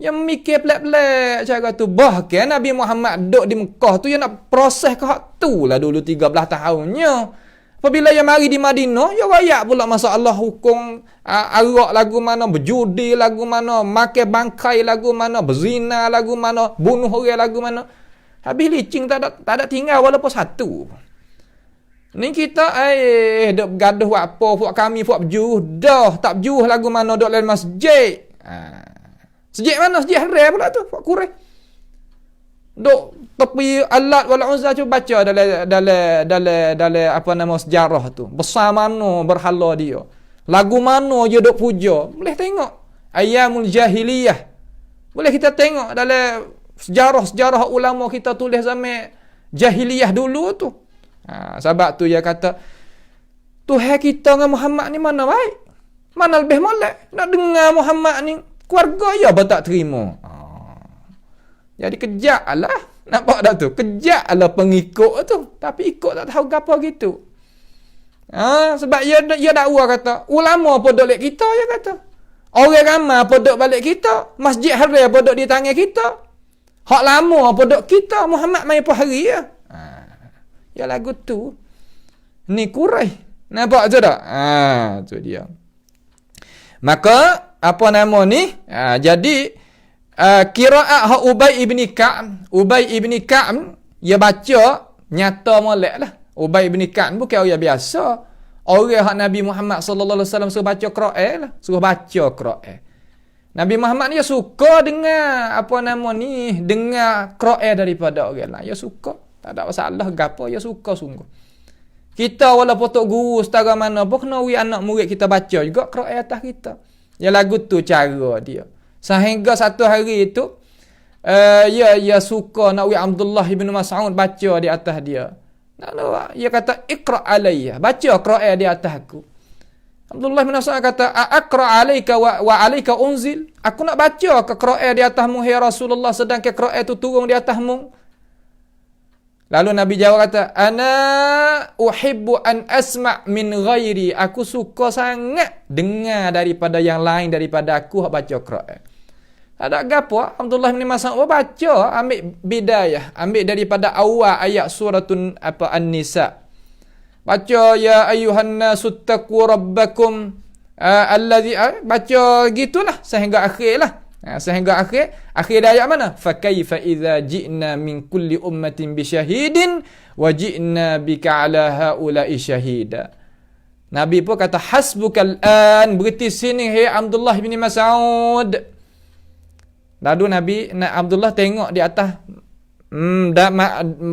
Yang mikir pelik-pelik cara tu. Bahkan Nabi Muhammad duduk di Mekah tu, yang nak proses ke hak tu lah dulu 13 tahunnya. Apabila yang mari di Madinah, ya rakyat pula masalah hukum arak lagu mana, berjudi lagu mana, makan bangkai lagu mana, berzina lagu mana, bunuh orang lagu mana. Habis licin tak ada tinggal walaupun satu. Ni kita duk gaduh buat apa, buat kami buat berjuh. Dah tak berjuh lagu mana duk dalam masjid. Masjid mana? Masjid haram pula tu, buat kurang. Duk tepi Alat wal Uzza cuba baca dalam apa nama sejarah tu. Besar mana berhala dia. Lagu mana dia duk puja. Boleh tengok. Ayyamul Jahiliyah. Boleh kita tengok dalam sejarah ulama kita tulis zaman jahiliyah dulu tu. Sebab tu dia kata, Tuhan kita dengan Muhammad ni mana baik? Mana lebih molek? Nak dengar Muhammad ni, keluarga ya apa tak terima. Jadi kejap lah. Nampak tak tu? Kejap lah pengikut tu. Tapi ikut tak tahu apa gitu. Sebab dia dakwa kata, ulama pun duk lek kita, dia kata. Orang ramai pun duk balik kita. Masjid haram pun duk di tangan kita. Hak lama pun duk kita. Muhammad main per hari ya. Ya lagu tu. Ni kurai. Nampak tu tak? Tu dia. Maka, apa nama ni? Jadi, qiraat hak Ubay ibn Ka'b, dia baca, nyata molek lah. Ubay ibn Ka'b bukan orang biasa. Orang hak Nabi Muhammad sallallahu alaihi wasallam suruh baca Quran lah, suruh baca Quran. Nabi Muhammad ni dia suka dengar apa nama ni, dengar Quran daripada orang lain. Dia suka, tak ada masalah gapo, dia suka sungguh. Kita walaupun tok guru setara mana pun kena wi anak murid kita baca juga Quran atas kita. Ya lagu tu cara dia. Sehingga satu hari itu dia suka nak wi Abdullah bin Mas'ud baca di atas dia. Dia kata iqra alayya, baca Quran di atas aku. Abdullah bin Mas'ud kata aqra alayka wa alayka unzil, aku nak baca ke Quran di atasmu hai Rasulullah, sedangkan Quran itu turun di atasmu. Lalu Nabi jawab kata, ana uhibbu an asma' min ghairi, aku suka sangat dengar daripada yang lain daripada aku baca Quran. Ada gapo? Abdullah bin Mas'ud baca, ambil bidayah, ambil daripada awal ayat suratun An-Nisa. Baca ya ayyuhan nasu taqu rabbakum allazi, baca gitulah sehingga akhir lah. Sehingga akhir ayat mana? Fa kaifa idza ji'na min kulli ummatin bi syahidin wa ji'na bika ala haula'i syahida. Nabi pun kata hasbukal an, berhenti sini hai Abdullah bin Mas'ud. Lalu Abdullah tengok di atas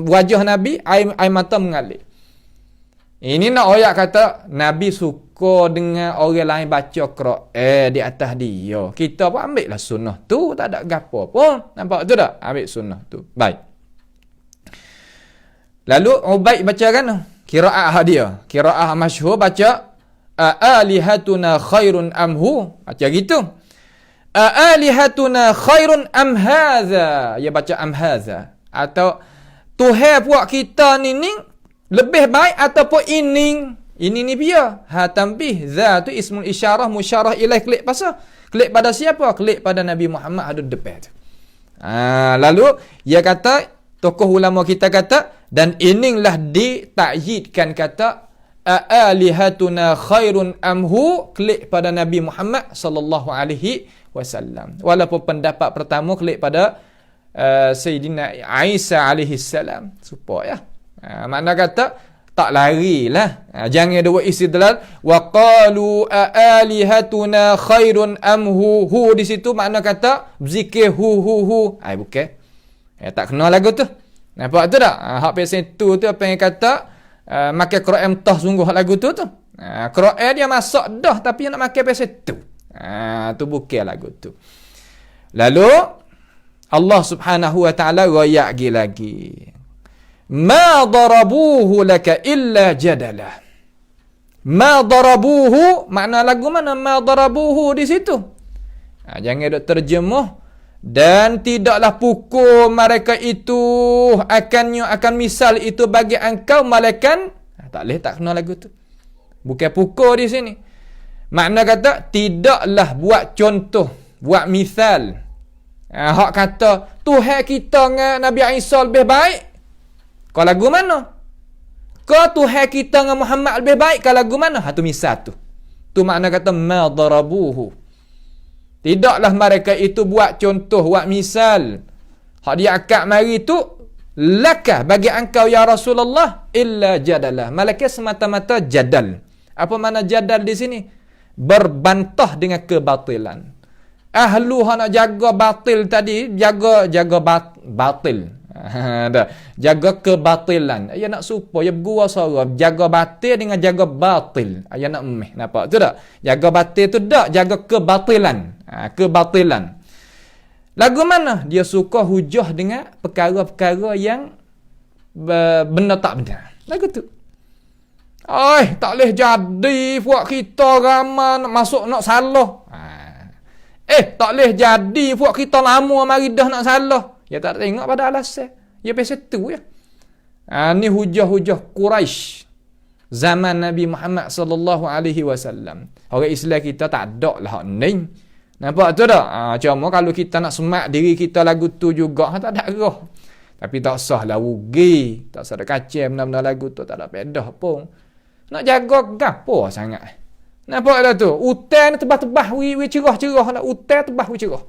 wajah Nabi, air mata mengalir. Ini nak ayat kata Nabi suka dengan orang lain baca Quran di atas dia. Kita pun ambil lah sunnah tu, tak ada gapo pun. Nampak tu tak? Ambil sunnah tu. Baik. Lalu Ubaid baca kan qiraah dia. Qiraah masyhur baca alihatuna khairun amhu. Baca gitu. Alihatuna khairun am hadza, dia baca am hadza, atau Tuhan buat kita ni lebih baik ataupun ini ni dia. Tambih za tu ismul isyarah musyarah ilaih, klik pada siapa? Klik pada Nabi Muhammad ada depan tu. Lalu dia kata, tokoh ulama kita kata, dan inilah ditakyidkan kata alihatuna khairun amhu, klik pada Nabi Muhammad sallallahu alaihi wasallam. Walaupun pendapat pertama klik pada Sayyidina Isa alaihi salam, supaya makna kata tak larilah. Jangan ada istidlal wa qalu alihatuna khairun amhu, hu di situ makna kata berzikir hu. Bukan. Tak kena lagu tu. Nampak tu tak? Hak pesen tu apa yang kata makan Quran tah sungguh lagu tu. Quran dia masak dah tapi nak makan pesen tu. Tu bukan lagu tu. Lalu Allah Subhanahu wa taala royak lagi. Ma darabuhu laka illa jadala. Ma darabuhu, makna lagu mana ma darabuhu di situ? Jangan dok terjemuh, dan tidaklah pukul mereka itu akan misal itu bagi engkau malaikan. Tak boleh, tak kena lagu tu. Bukan pukul di sini. Makna kata tidaklah buat contoh, buat misal. Hak kata Tuhan kita dengan Nabi Isa lebih baik. Kau lagu mana? Kau Tuhan kita dengan Muhammad lebih baik, kau lagu mana? Tu misal tu. Tu makna kata ma darabuhu. Tidaklah mereka itu buat contoh, buat misal. Hak dia akad mari tu laka bagi engkau ya Rasulullah illa jadalah. Malaikat semata-mata jadal. Apa makna jadal di sini? Berbantah dengan kebatilan. Ahlu nak jaga batil tadi, jaga batil. Jaga kebatilan. Dia nak supaya bergua suara, jaga batil dengan jaga batil. Dia nak nampak tu tak? Jaga batil tu tak, jaga kebatilan. Kebatilan. Lagu mana? Dia suka hujah dengan perkara-perkara yang benda tak benar. Lagu tu. Tak boleh jadi buat kita ramai nak masuk nak salah. Tak boleh jadi buat kita lama mari dah nak salah. Ya tak tengok pada alasan. Ya pasal tu ya. Ni hujah-hujah Quraisy zaman Nabi Muhammad sallallahu alaihi wasallam. Orang Islam kita tak ada lah hak ni. Nampak tu tak? Cuma kalau kita nak semak diri kita lagu tu juga, tak ada arah. Tapi tak sah lah rugi. Tak sah ada kacau benda-benda lagu tu. Tak ada pedah pun. Nak jaga gapo sangat. Nampak dah tu? Hutan tebah-tebah, wi cerah-cerah lah. Hutan tebah, wi cerah.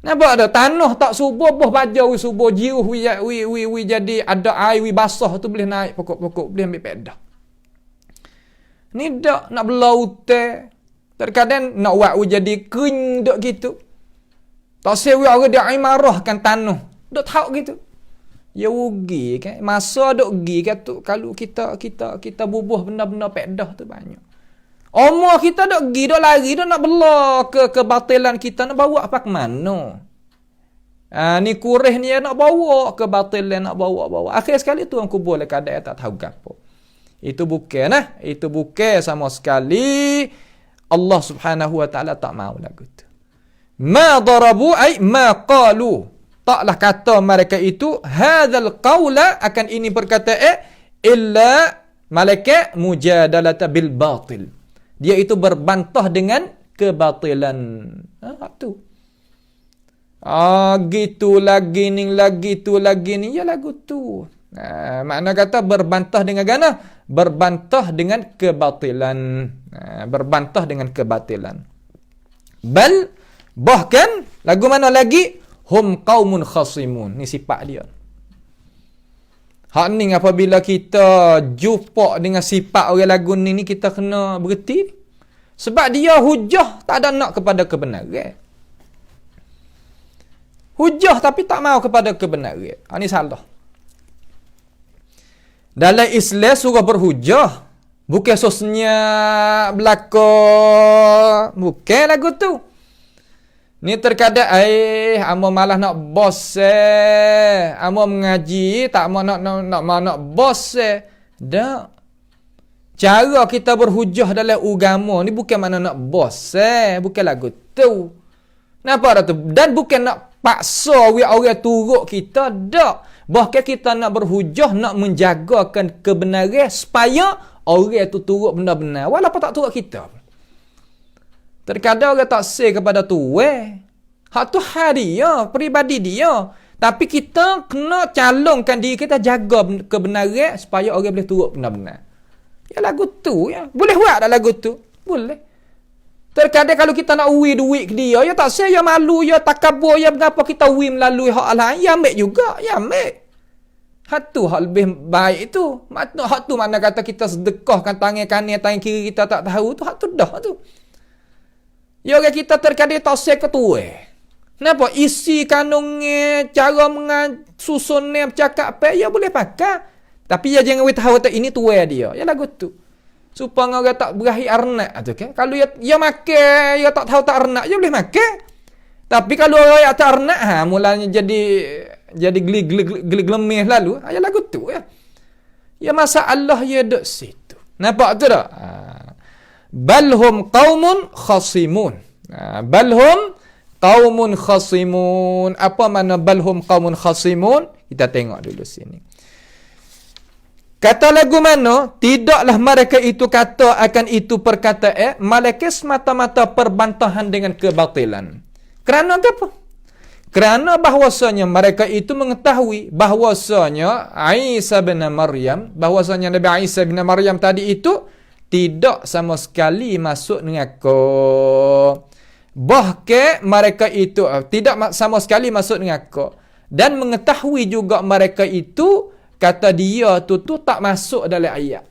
Nampak dah? Tanah tak subuh, boh baja, wi subuh, jiruh, wi jadi ada air, wi basah tu boleh naik pokok-pokok, boleh ambil pedah. Ni dak nak belau hutan. Terkadang nak buat jadi kering dok gitu. Tak sewa orang dia marahkan tanah. Dok tahu gitu. Ya rugi kan. Masa dok gi kan tu kalau kita bubuh benda-benda pedah tu banyak. Umur kita dok gi dok lari dok nak bela ke kebatilan kita nak bawa apa ke mana. Ni kurih ni nak bawa ke batilan nak bawa. Akhir sekali tu aku boleh kadang tak tahu gapo. Itu bukan Itu bukan sama sekali Allah Subhanahu wa taala tak mau lagu tu. Ma darabu ay ma qalu. Taklah kata mereka itu hadzal qaula akan ini perkataan illa malaikat mujadalata bil batil. Dia itu berbantah dengan kebatilan. Tu. Gitu lagi ni ya lagu tu. Makna kata berbantah dengan gana, berbantah dengan kebatilan. Berbantah dengan kebatilan. Bal bahkan lagu mana lagi? Hum qaumun khasimun. Ni sifat dia. Hak ni apabila kita jumpa dengan sifat orang lagu ni kita kena berhenti. Sebab dia hujah tak ada nak kepada kebenaran. Hujah tapi tak mau kepada kebenaran. Ini salah. Dalam Islam surah berhujah. Bukan sosnya belakang. Bukan lagu tu. Ni terkadang amo malah nak bos amo mengaji tak mau nak bos dak. Cara kita berhujah dalam agama ni bukan mana nak bos bukan lagu tu. Nampak dah tu? Dan bukan nak paksa orang turut kita dak. Bahkan kita nak berhujah nak menjagakan kebenaran supaya orang tu turut benar-benar walaupun tak turut kita. Terkadang orang tak say kepada tu hak tu dia, peribadi dia. Tapi kita kena calonkan diri kita jaga kebenaran supaya orang boleh turut benar-benar. Ya lagu tu ya. Boleh buat tak lagu tu? Boleh. Terkadang kalau kita nak uwi duit ke dia, ya tak say, ya malu, ya takabur, ya mengapa kita uwi melalui hak lain, ya ambil juga, ya ambil. Hak tu hak lebih baik tu. Hak tu mana kata kita sedekahkan tangan kanan, tangan kiri kita tak tahu tu, hak tu dah tu. Ya orang kita terkadang tak say ketua. Kenapa? Isi kanungnya, cara susunnya, bercakap apa, ya boleh pakai. Tapi ya jangan tahu ini tua dia. Ya lagu tu. Supaya orang tak berakhir arnak tu kan. Kalau ya makan, ya tak tahu tak arnak, ya boleh makan. Tapi kalau orang yang tak arnak, mulanya jadi geli lemih lalu. Ya lagu tu ya. Ya masalah ya duk situ. Nampak tu tak? Balhum qaumun khasimun. Balhum qaumun khasimun. Apa makna balhum qaumun khasimun? Kita tengok dulu sini. Kata lagu mana? Tidaklah mereka itu kata akan itu perkataan malaikat semata-mata perbantahan dengan kebatilan. Kerana apa? Kerana bahwasanya mereka itu mengetahui bahwasanya Isa bin Maryam, bahwasanya Nabi Isa bin Maryam tadi itu tidak sama sekali masuk neraka. Bahkan mereka itu tidak sama sekali masuk neraka. Dan mengetahui juga mereka itu, kata dia tu tak masuk dalam ayat.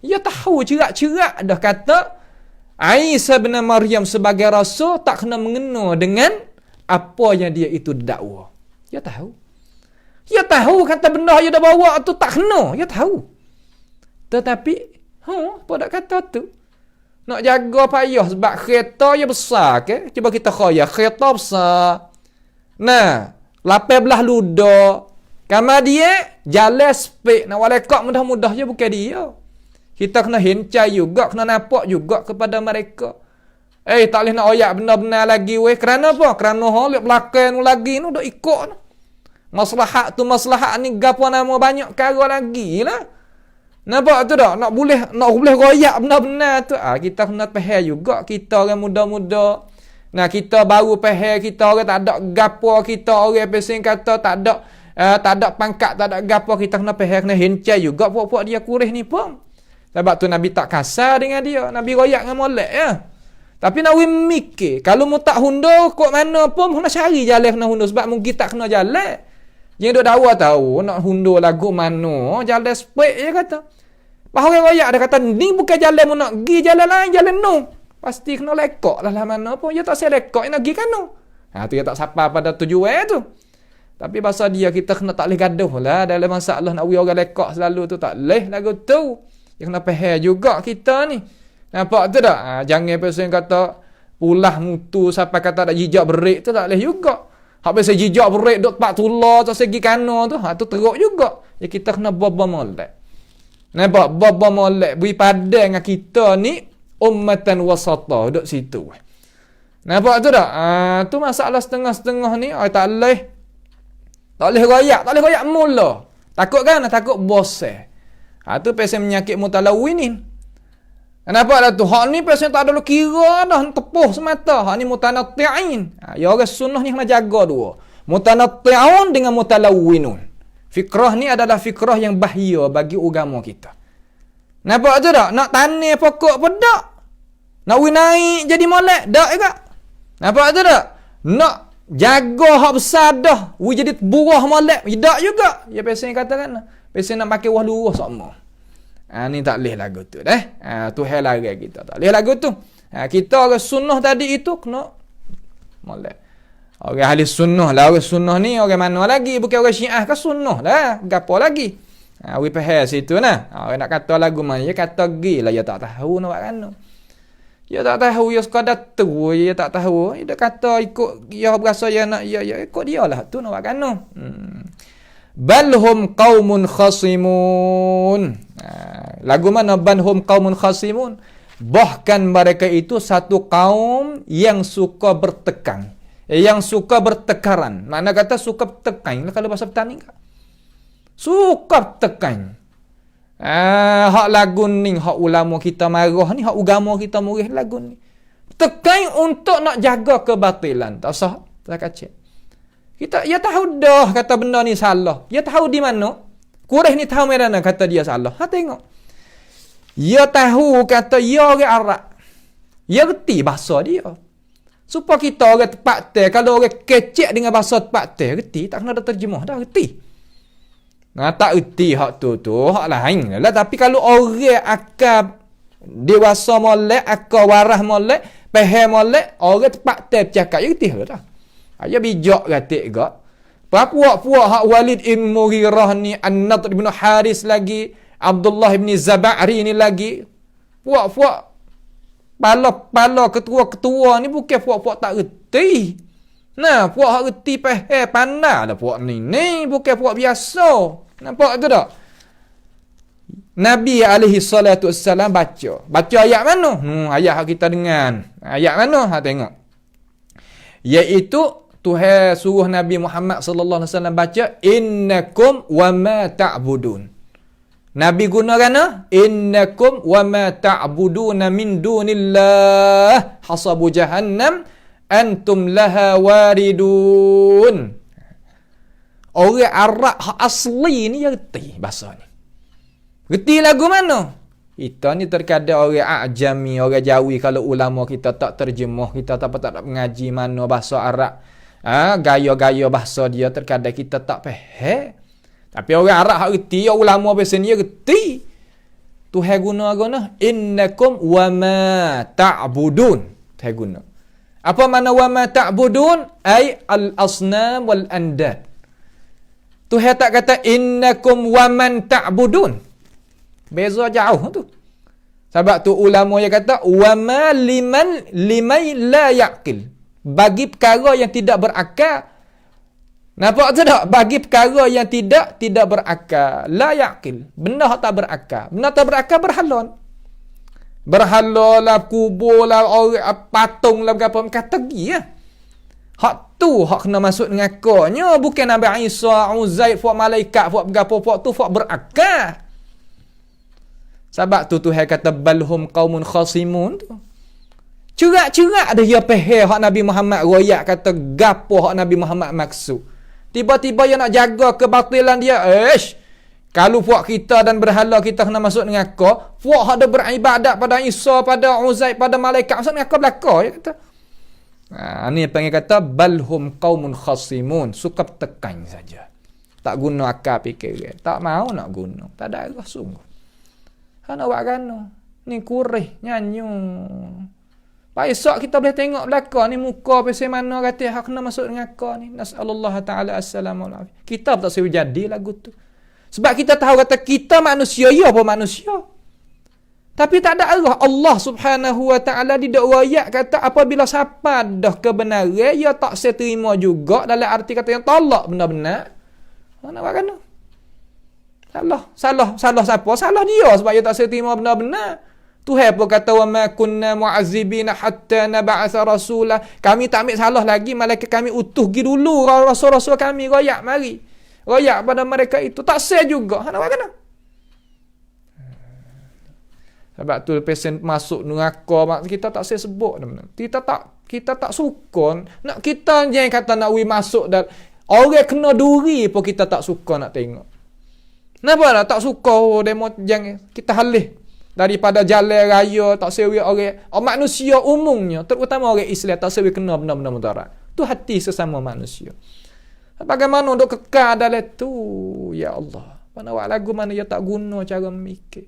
Dia tahu cerak-cerak dah kata Isa bin Maryam sebagai rasul tak kena mengena dengan apa yang dia itu dakwa. Dia tahu. Dia tahu kata benda yang dia bawa tu tak kena. Dia tahu. Tetapi, apa nak kata tu? Nak jaga payah sebab kereta dia besar ke? Cuba kita khayal, kereta besar. Nah, 18 luda. Kamar dia, jalan spek. Nak walekak mudah-mudah je bukan dia. Kita kena hencai juga, kena nampak juga kepada mereka. Tak boleh nak oyak benar-benar lagi weh. Kerana apa? Kerana lihat belakang lagi ni dah ikut. Maslahat tu maslahat ni gapo nama banyak kara lagi lah. Nampak tu dah? Nak boleh royak benar-benar tu. Kita kena faham juga. Kita orang muda-muda. Nah, kita baru faham, kita orang tak ada gapo, kita orang pesing kata tak ada pangkat, tak ada gapo, kita kena faham, kena hencai juga puak-puak dia kurih ni pun. Sebab tu Nabi tak kasar dengan dia. Nabi royak dengan molek ya. Tapi Nabi mikir, kalau mu tak hundur kok mana pun nak cari jalan kena hundur sebab mungkin tak kena jalan. Yang duk dakwa tahu nak hundur lagu mana, jalan spek je kata. Bahawa royak dia kata ni bukan jalan mu nak pergi jalan lain, jalan no. Pasti kena lekok lah mana pun. Dia tak saya lekok nak pergi kanu. Tu dia tak sapa pada tujuan tu. Tapi bahasa dia kita kena tak boleh gaduh lah dalam masalah nak orang lekok selalu tu tak boleh lagu tu. Dia kena faham juga kita ni. Nampak tu tak? Jangan person kata pulah mutu sampai kata tak jijak berik tu tak boleh juga. Hak biasa jijak berik duk tempat tular tak segi kano tu. Tu teruk juga. Ya kita kena baba molek. Nampak baba molek beri padan dengan kita ni ummatan wasata duk situ. Nampak tu tak? Tu masalah setengah-setengah ni tak boleh. Tak boleh royak mula. Takut kan? Takut bosan. Tu pasal menyakit mutalawinin. Kenapa dah tu? Hak ni pasal tak ada kira dah tepuh semata. Hak ni mutanatti'in. Ya orang sunnah ni kena jaga dua. Mutanatti'un dengan mutalawinun. Fikrah ni adalah fikrah yang bahaya bagi agama kita. Nampak tu tak? Nak tanam pokok pun tak. Nak naik jadi molek tak juga. Nampak tu tak? Nak jaga hak besar dah. Jadi buah molek tak juga. Ya pasal katakan pasal nak pakai wah luruh sama. Ni tak boleh lagu tu dah. Tu hal lagi kita tak boleh lagu tu. Kita orang sunnah tadi itu kena molek. Orang ahli sunnah lah. Orang sunnah ni orang mana lagi? Bukan orang syiah ke sunnah lah. Gapo lagi? We faham situ nah. Orang nak kata lagu mana? Dia kata gila. Dia tak tahu nak buat kan. Dia tak tahu. Dia sekadar tu. Dia tak tahu. Dia kata ikut. Dia berasa dia nak. Ya ikut dia lah. Tu nak buat kan. Balhum qaumun khasimun. Lagu mana balhum qaumun khasimun? Bahkan mereka itu satu kaum yang suka bertekan. Yang suka bertekaran. Makna kata suka bertekan. Kalau bahasa petani kan? Suka bertekan. Hak lagu ni, hak ulama kita marah ni, hak agama kita murih lagu ni. Tekan untuk nak jaga kebatilan. Tak sah. Tak kacau. Dia tahu dah kata benda ni salah. Dia tahu di mana. Quraisy ni tahu mana kata dia salah. Tengok. Dia tahu kata dia orang Arab. Dia reti bahasa dia. Supaya kita orang tepat teh. Kalau orang kecek dengan bahasa tepat teh. Reti. Tak kena ada terjemah dah. Reti. Tak reti hak tu. Hak lain lah. Tapi kalau orang akal dewasa molek. Akal warah molek. Faham molek. Orang tepat teh bercakap. Dia reti lah. Dia bijak katik gak. Puak-puak hak Walid bin Mughirah ni, An-Nadr bin Haris lagi, Abdullah bin Zaba'ri ni lagi. Puak-puak pala ketua-ketua ni bukan puak-puak tak reti. Nah, puak hak reti pandai dah puak ni. Ni bukan puak biasa. Nampak tu tak? Nabi alaihi salatu wassalam baca ayat mana? Ayat kita dengar. Ayat mana? Tengok. Iaitu Tuhan suruh Nabi Muhammad sallallahu alaihi wasallam baca innakum wa ma ta'budun. Nabi guna kana innakum wa ma ta'buduna min dunillah hasabu jahannam antum laha waridun. Orang Arab asli ni reti bahasa ni. Reti lagu mana? Kita ni terkadang orang Ajami, orang Jawi kalau ulama kita tak terjemah, kita tak mengaji mana bahasa Arab. Gaya-gaya bahasa dia terkadang kita tak faham. Tapi orang Arab hak reti, orang ulama bahasa dia reti. Tuhan guna innakum wa ma ta'budun. Tuhan guna. Apa makna wa ma ta'budun? Ai al-asnam wal andad. Tuhan tak kata innakum wa man ta'budun. Beza jauh tu. Sebab tu ulama yang kata wa ma liman la yaqil. Bagi perkara yang tidak berakal. Nampak tak? Bagi perkara yang tidak berakal. La yaqil. Benda tak berakal. Benda tak berakal berhalon. Berhala lah, kubur lah, patung lah, berapa. Kata pergi lah. Hak tu, hak kena masuk dengan akalnya. Bukan Nabi Isa, Uzair, fuak malaikat, fuak berapa, fuak tu, fuak berakal. Sebab tu Tuhan kata, balhum qaumun khasimun tu. Curak-curak ada dia peheh hak Nabi Muhammad royak kata gapo hak Nabi Muhammad maksud. Tiba-tiba dia nak jaga kebatilan dia. Kalau puak kita dan berhala kita kena masuk dengan kau, puak hak ada beribadat pada Isa, pada Uzair, pada malaikat masuk dengan kau belaka dia kata. Ni panggil kata balhum qaumun khasimun, suka tekan saja. Tak guna akal fikir. Tak mau nak guna. Tak ada arah sungguh. Nak buat gano. Ni kurih nyanyu. Pak esok kita boleh tengok belakang ni muka pasal mana kata hak kena masuk dengan kau ni. Nasallallahu taala assalamualaikum. Kita tak sesuai jadi lagu tu. Sebab kita tahu kata kita manusia, ya apa manusia. Tapi tak ada arah. Allah Subhanahu wa taala di dak royak kata apabila siapa dah kebenaran ia tak seterima juga dalam arti kata yang tolak benar-benar. Mana buat kan? Salah siapa? Salah dia sebab dia tak seterima benar-benar. Tuhan pun kata wa ma kunna mu'azzibina hatta nab'atha rasula. Kami tak ambil salah lagi malaikat kami utuh gi dulu rasul-rasul kami royak mari. Royak pada mereka itu tak sah juga. Nak buat kan? Sebab tu pesen masuk neraka kita tak sah sebut benar. Kita tak suka nak kita yang kata nak masuk dan orang kena duri pun kita tak suka nak tengok. Kenapa tak suka demo jangan kita halih daripada jalan raya tak sewi orang manusia umumnya terutama orang Islam tak sewi kena benda-benda mudarat. Tu hati sesama manusia. Bagaimana untuk kekal dalam tu ya Allah. Mana buat lagu mana dia tak guna cara mikir.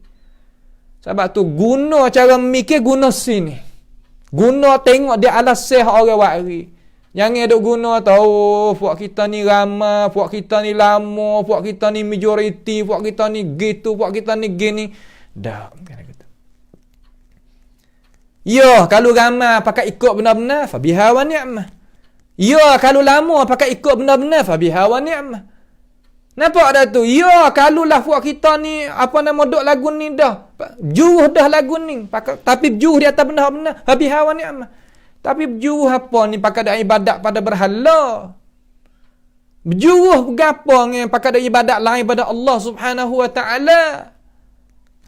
Sebab tu guna cara mikir guna sini. Guna tengok dia alasih orang wari. Jangan duk guna tahu puak kita ni ramai, puak kita ni lama, puak kita ni majoriti, puak kita ni gitu, puak kita ni gini. Dah kena kata. Ya, kalau ramai pakai ikut benar-benar fa biha wa ni'mah. Ya, kalau lama pakai ikut benar-benar fa biha wa ni'mah. Nampak dah tu? Ya, kalau lah puak kita ni apa nama duk lagu ni dah. Juruh dah lagu ni, tapi juruh di atas benar-benar fa biha wa ni'mah. Tapi berjuruh apa ni pakai dak ibadat pada berhala. Berjuruh gapo dengan pakai dak ibadat lain pada Allah Subhanahu wa taala.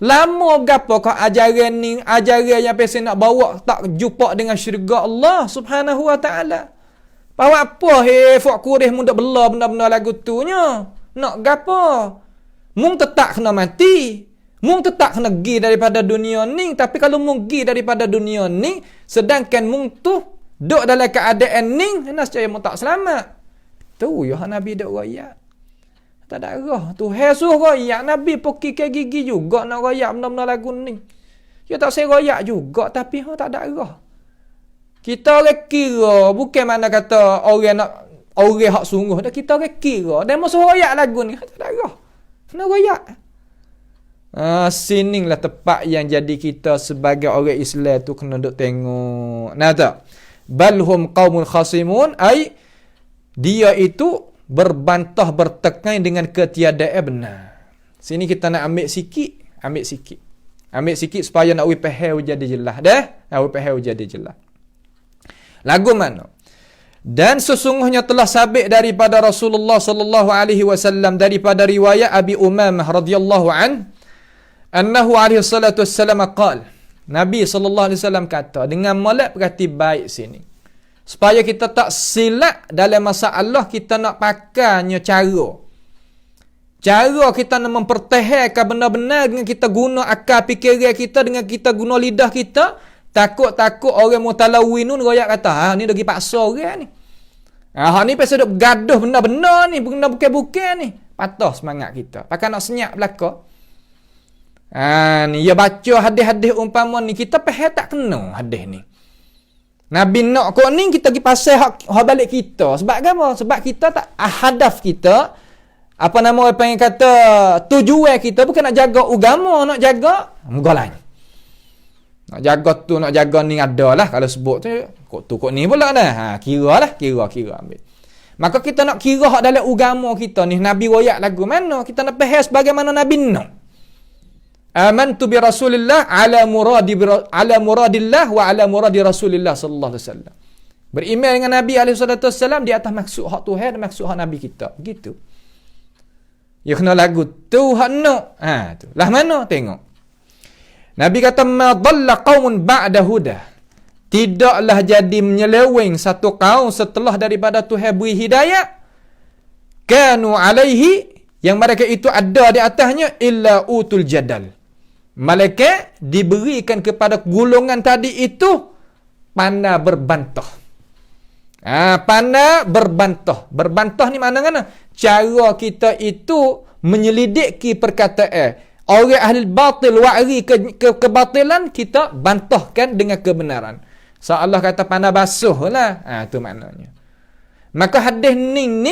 Lama gapo kau ajaran ni, ajaran yang pesen nak bawa tak jumpa dengan syurga Allah Subhanahu wa taala. Bawa apa fok kurih muda bela benda-benda lagu tu nya. Nak gapo? Mung tetap kena mati. Mung tetap kena pergi daripada dunia ni. Tapi kalau mung pergi daripada dunia ni, sedangkan mung tu duduk dalam keadaan ni, nascaya mung tak selamat. Tu ya Nabi duk royak. Tak ada arah. Tu suruh royak. Nabi pergi ke gigi juga nak royak benda-benda lagu ni. Dia tak saya royak juga. Tapi tak ada arah. Kita orang kira. Bukan mana kata orang hak sungguh. Kita orang kira. Dia mahu suruh royak lagu ni. Tak ada arah. Kena royak. Sinilah tempat yang jadi kita sebagai orang Islam tu kena duk tengok. Nah tak? Balhum qaumun khasimun ai dia itu berbantah bertekan dengan ketiadaan benar. Sini kita nak ambil sikit supaya nak faham jadi jelas dah. Nak faham jadi jelas. Lagu mana? Dan sesungguhnya telah sabit daripada Rasulullah sallallahu alaihi wasallam daripada riwayat Abi Umamah radhiyallahu annahu alaihi salatu wassalam qala. Nabi sallallahu alaihi wasallam kata dengan molek perhati baik sini. Supaya kita tak silap dalam masalah kita nak pakainya cara. Cara kita nak mempertahankan benar-benar dengan kita guna akal fikiran kita, dengan kita guna lidah kita. Takut-takut orang mutalawinun royak kata, ni lagi paksa orang ni. Hak ni pasal duk bergaduh benda-benda ni, benda bukan-bukan ni. Patah semangat kita. Pakai nak senyap belaka. Ni ya baca hadis-hadis umpama ni kita faham tak kena hadis ni. Nabi nak kau ni kita pergi pasal hak balik kita. Sebab apa? Sebab kita tak hadaf kita apa nama orang panggil kata tujuan kita bukan nak jaga agama, nak jaga moga lain. Nak jaga tu, nak jaga ni ada lah kalau sebut tu kok ni pula dah. Kira ambil. Maka kita nak kira hak dalam agama kita ni Nabi royak lagu mana? Kita nak faham bagaimana Nabi nak. Amantu bi Rasulillah ala muradillah wa ala muradi Rasulillah sallallahu alaihi wasallam. Beriman dengan Nabi alaihi salatu wasallam di atas maksud hak Tuhan dan maksud hak Nabi kita. Begitu. Ya kena lagu tu hak nak. Tu. Lah mana tengok. Nabi kata ma dhalla qaumun ba'da huda. Tidaklah jadi menyeleweng satu kaum setelah daripada Tuhan beri hidayah. Kanu alaihi yang mereka itu ada di atasnya illa utul jadal. Malaikat diberikan kepada golongan tadi itu pandai berbantah. Pandai berbantah. Berbantah ni mana? Cara kita itu menyelidiki perkataan. Orang ahli batil wa'ri kebatilan kita bantahkan dengan kebenaran. So Allah kata pandai basuh lah. Itu maknanya. Maka hadis ning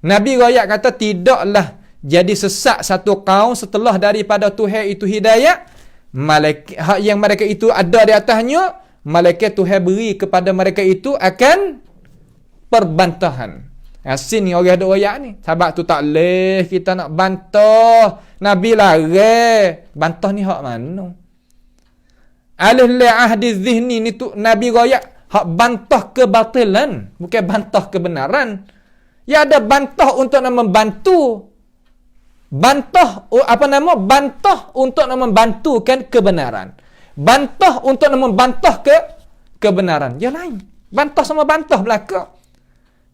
Nabi royak kata tidaklah jadi sesat satu kaum setelah daripada Tuhan itu hidayah. Malaikat yang mereka itu ada di atasnya, malaikat Tuhan beri kepada mereka itu akan perbantahan. Asin ni orang ada royak ni. Sebab tu tak leh kita nak bantah. Nabi larang. Bantah ni hak mana? Alih la ahdi zihni ni tu Nabi royak hak bantah kebatilan, bukan bantah kebenaran. Ya ada bantah untuk nak membantu. Bantah untuk nak membantukan kebenaran. Bantah untuk nak membantah kebenaran. Ya lain. Bantah sama bantah belaka.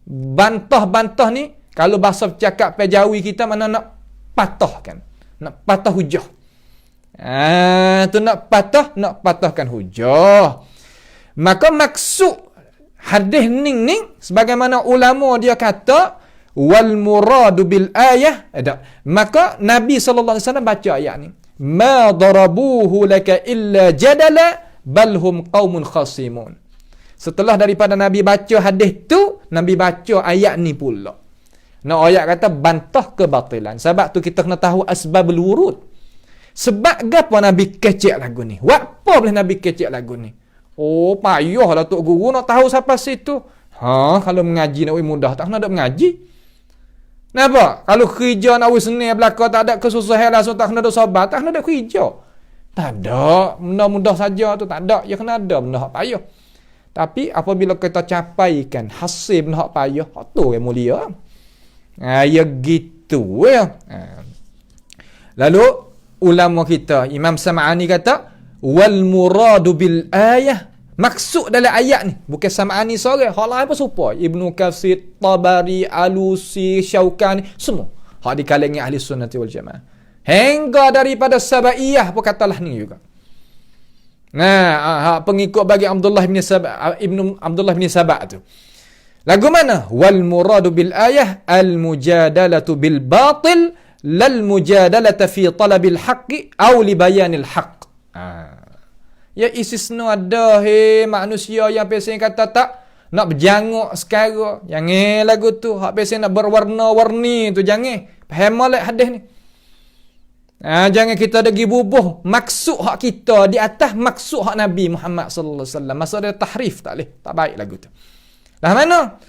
Bantah ni kalau bahasa cakap pejawi kita mana nak patahkan. Nak patah hujah. Tu nak patahkan hujah. Maka maksud hadis ning sebagaimana ulama dia kata wal muradu bil ayah maka Nabi sallallahu alaihi wasallam baca ayat ni ma darabuhu laka illa jadala bal hum qaumun khasimun. Setelah daripada Nabi baca hadis tu Nabi baca ayat ni pula. Nak ayat kata bantah kebatilan. Sebab tu kita kena tahu asbabul wurud. Sebab apa Nabi kecek lagu ni? Apa boleh Nabi kecek lagu ni? Oh, payahlah tok guru nak tahu siapa situ. Kalau mengaji nak mudah tak nak mengaji. Kenapa? Kalau kerja nak senang belaka tak ada kesusahan langsung tak kena ada sabar, tak kena ada kerja. Tak ada, benda mudah saja tu tak ada, ya kena ada benda hak payah. Tapi apabila kita capaikan hasil benda hak payah, hak tu yang mulia. Ya gitu ya. Lalu ulama kita Imam Sam'ani kata wal muradu bil ayah, maksud dalam ayat ni bukan Sam'ani seorang, hak lain pun serupa. Ibnu Katsir, Tabari, Alusi, Syaukani, semua hak di kalangan ahli sunnati wal jamaah. Hingga daripada Sabaiyah pun katalah ni juga. Hak pengikut bagi Abdullah bin Sabah tu. Lagu mana? Wal muradu bil ayah al mujadalatu bil batil lal mujadalata fi talabil haqqi aw li bayanil haqq. Ya istisna ada manusia yang biasa kata tak nak berjanguk sekarang. Jangan lagu tu. Hak biasa nak berwarna-warni tu jangan. Faham molek hadis ni. Jangan kita degi bubuh maksud hak kita di atas maksud hak Nabi Muhammad sallallahu alaihi wasallam. Maksud dia tahrif tak leh. Tak baik lagu tu. Lah mana?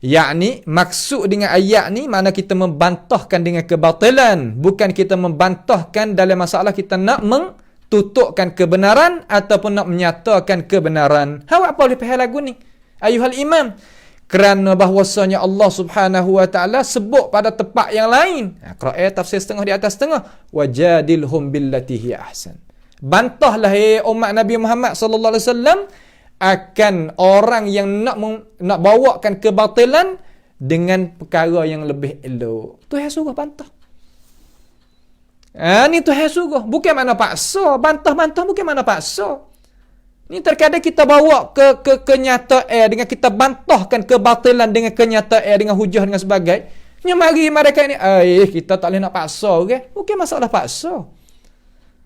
Yakni maksud dengan ayat ni mana kita membantahkan dengan kebatilan, bukan kita membantahkan dalam masalah kita nak tutupkan kebenaran ataupun nak menyatakan kebenaran. Apa boleh faham lagu ni? Ayuhal imam. Kerana bahwasanya Allah Subhanahu wa taala sebut pada tempat yang lain. Qira'at tafsir setengah di atas setengah. Wajadilhum billati hi ahsan. Bantahlah umat Nabi Muhammad sallallahu alaihi wasallam akan orang yang nak bawakan kebatilan dengan perkara yang lebih elok. Tuhan suruh bantah. Ni Tuhan suruh. Bukan mana paksa. Bantah-bantah bukan mana paksa. Ni terkadang kita bawa ke kenyataan dengan kita bantahkan kebatilan dengan kenyataan dengan hujah dengan sebagainya. Mari mereka ni, kita tak boleh nak paksa, okay? Bukan masalah paksa.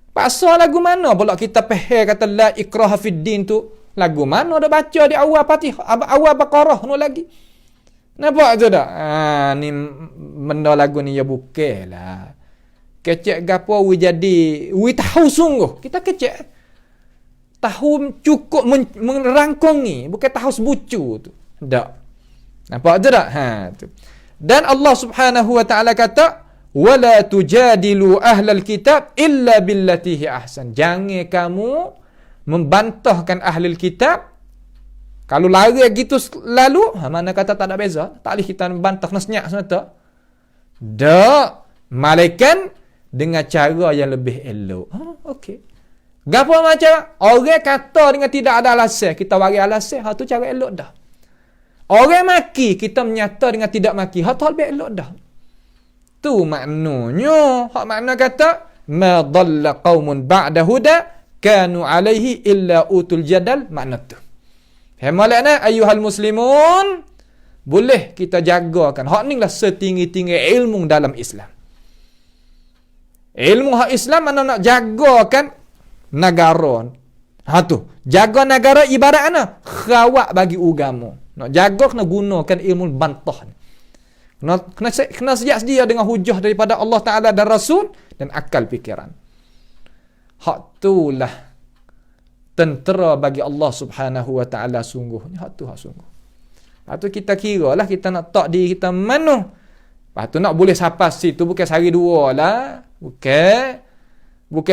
Paksa lagu mana pula kita faham kata la ikraha fid din tu? Lagu mana dah baca di awal Fatihah, awal Baqarah nu lagi. Nampak tu tak? Ni benda lagu ni ya bukanlah. Kecek gapo we jadi, we tahu sungguh. Kita kecek tahu cukup merangkungi, bukan tahu sebucu tu. Tak. Nampak tu tak? Tu. Dan Allah Subhanahu wa taala kata, "Wala tujadilu ahlal kitab illa billati hi ahsan." Jangan kamu membantahkan ahli kitab. Kalau lari gitu lalu, mana kata tak ada beza? Tak boleh kita membantah nasnyak semata. Tak. Malaikan dengan cara yang lebih elok. Okey. Gapo macam orang kata dengan tidak ada alasan, kita bagi alasan, tu cara elok dah. Orang maki, kita menyata dengan tidak maki, tu lebih elok dah. Tu maknanya, hak makna kata ma dhalla qaumun ba'da huda kanu alaihi illa utul jadal, makna tu. Hamalana ayyuhal muslimun, boleh kita jagakan. Hak ni lah setinggi-tinggi ilmu dalam Islam. Ilmu hak Islam mana nak jagakan negara. Tu. Jaga negara ibarat mana? Khawat bagi agama. Nak jaga kena gunakan ilmu bantah. Kena sejak sedia dengan hujah daripada Allah Ta'ala dan Rasul dan akal fikiran. Hak itulah tentera bagi Allah Subhanahu wa Ta'ala sungguhnya. Hak tu hak sungguh. Lepas tu kita kira lah kita nak tak diri kita mana. Lepas tu nak boleh sampai situ bukan sehari dua lah. Bukan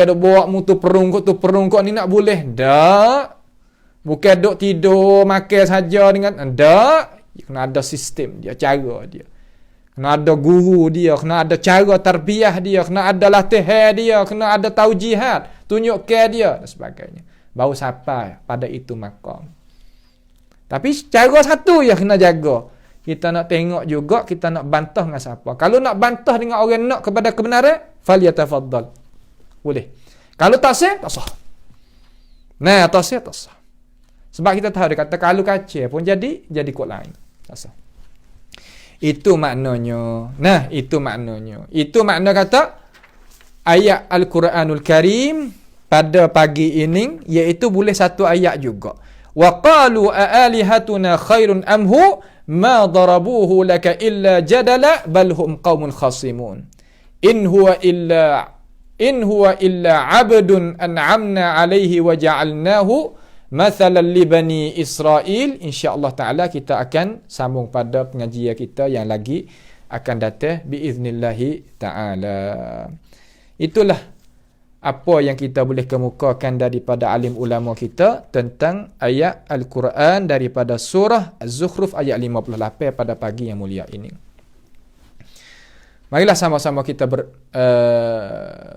duk bawa mutu perungkuk ni nak boleh. Tak. Bukan duk tidur makan saja dengan. Tak. Kena ada sistem dia, cara dia. Kena ada guru dia, kena ada cara tarbiyah dia, kena ada latihan dia, kena ada taujihat, tunjuk ke dia dan sebagainya. Baru sampai pada itu maqam. Tapi cara satu yang kena jaga. Kita nak tengok juga, kita nak bantah dengan siapa. Kalau nak bantah dengan orang nak kepada kebenaran, falyatafaddal. Boleh. Kalau tak sah, tak sah. Nah, tak sah, tak sah. Sebab kita tahu dia kata kalau kacau pun jadi kot lain. Tak sah. Itu maknanya. Nah, itu maknanya. Itu makna kata ayat Al-Quranul Karim pada pagi ini, iaitu boleh satu ayat juga. Wa qalu aalihatuna khairun amhu ma darabuhu laka illa jadala bal hum qaumun khasimun. In huwa illa abdun an'amna alaihi wa ja'alnahu mathalan li bani Israel. InsyaAllah ta'ala kita akan sambung pada pengajian kita yang lagi akan datang biiznillahi ta'ala. Itulah apa yang kita boleh kemukakan daripada alim ulama kita tentang ayat Al-Quran daripada surah Az-Zukhruf ayat 58 pada pagi yang mulia ini. Marilah sama-sama kita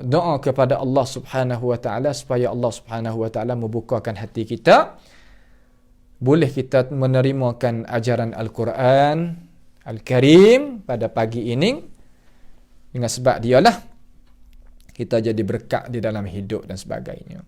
doa kepada Allah Subhanahu wa taala supaya Allah Subhanahu wa taala membukakan hati kita. Boleh kita menerimakan ajaran Al-Quran Al-Karim pada pagi ini dengan sebab dialah kita jadi berkat di dalam hidup dan sebagainya.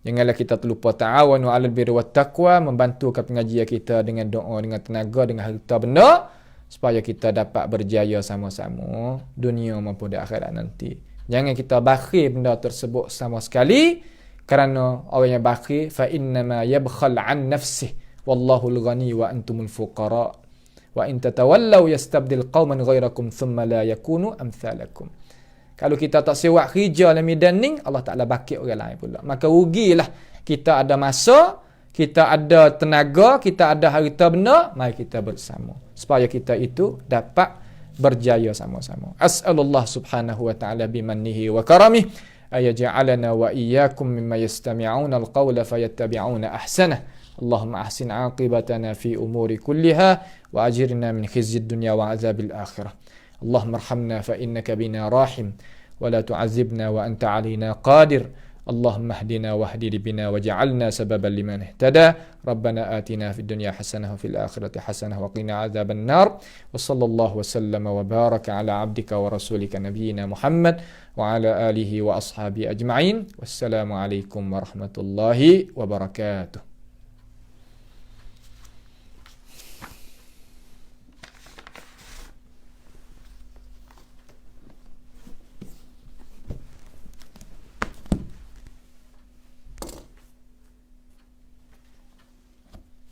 Janganlah kita terlupa ta'awanu 'alal birri wat taqwa, membantu ke pengajian kita dengan doa, dengan tenaga, dengan harta benda supaya kita dapat berjaya sama-sama dunia maupun di akhirat nanti. Jangan kita bakhil benda tersebut sama sekali, kerana orang yang bakhil fa innama yabkhal 'an nafsihi wallahu al-ghani wa antumul fuqara wa in tatawallaw yastabdil qauman ghairakum thumma la yakunu amsalakum. Kalau kita tak siwak kerja dalam medan ni, Allah Ta'ala bakit orang lain pula. Maka rugilah. Kita ada masa, kita ada tenaga, kita ada harta benda, mari kita bersama. Supaya kita itu dapat berjaya sama-sama. As'alullah subhanahu wa ta'ala bimannihi wa karamih ayaja'alana wa iyyakum mimma yastami'una al-qawla fayattabi'una ahsanah. Allahumma ahsin aqibatana fi umuri kulliha wa ajirna min khizyid dunya wa azabil akhirah. اللهم ارحمنا فإنك بنا راحم ولا تعذبنا وأنت علينا قادر Allahumma hdina wahdi bina waj'alna sababan liman ihtada. Rabbana atina fid dunya hasanah wa fil akhirati hasanah wa qina adzaban nar. Wa sallallahu wa sallama wa baraka ala abdika wa rasulika nabiyyina Muhammad wa ala alihi wa ashabi ajma'in. Wassalamu alaikum warahmatullahi wabarakatuh.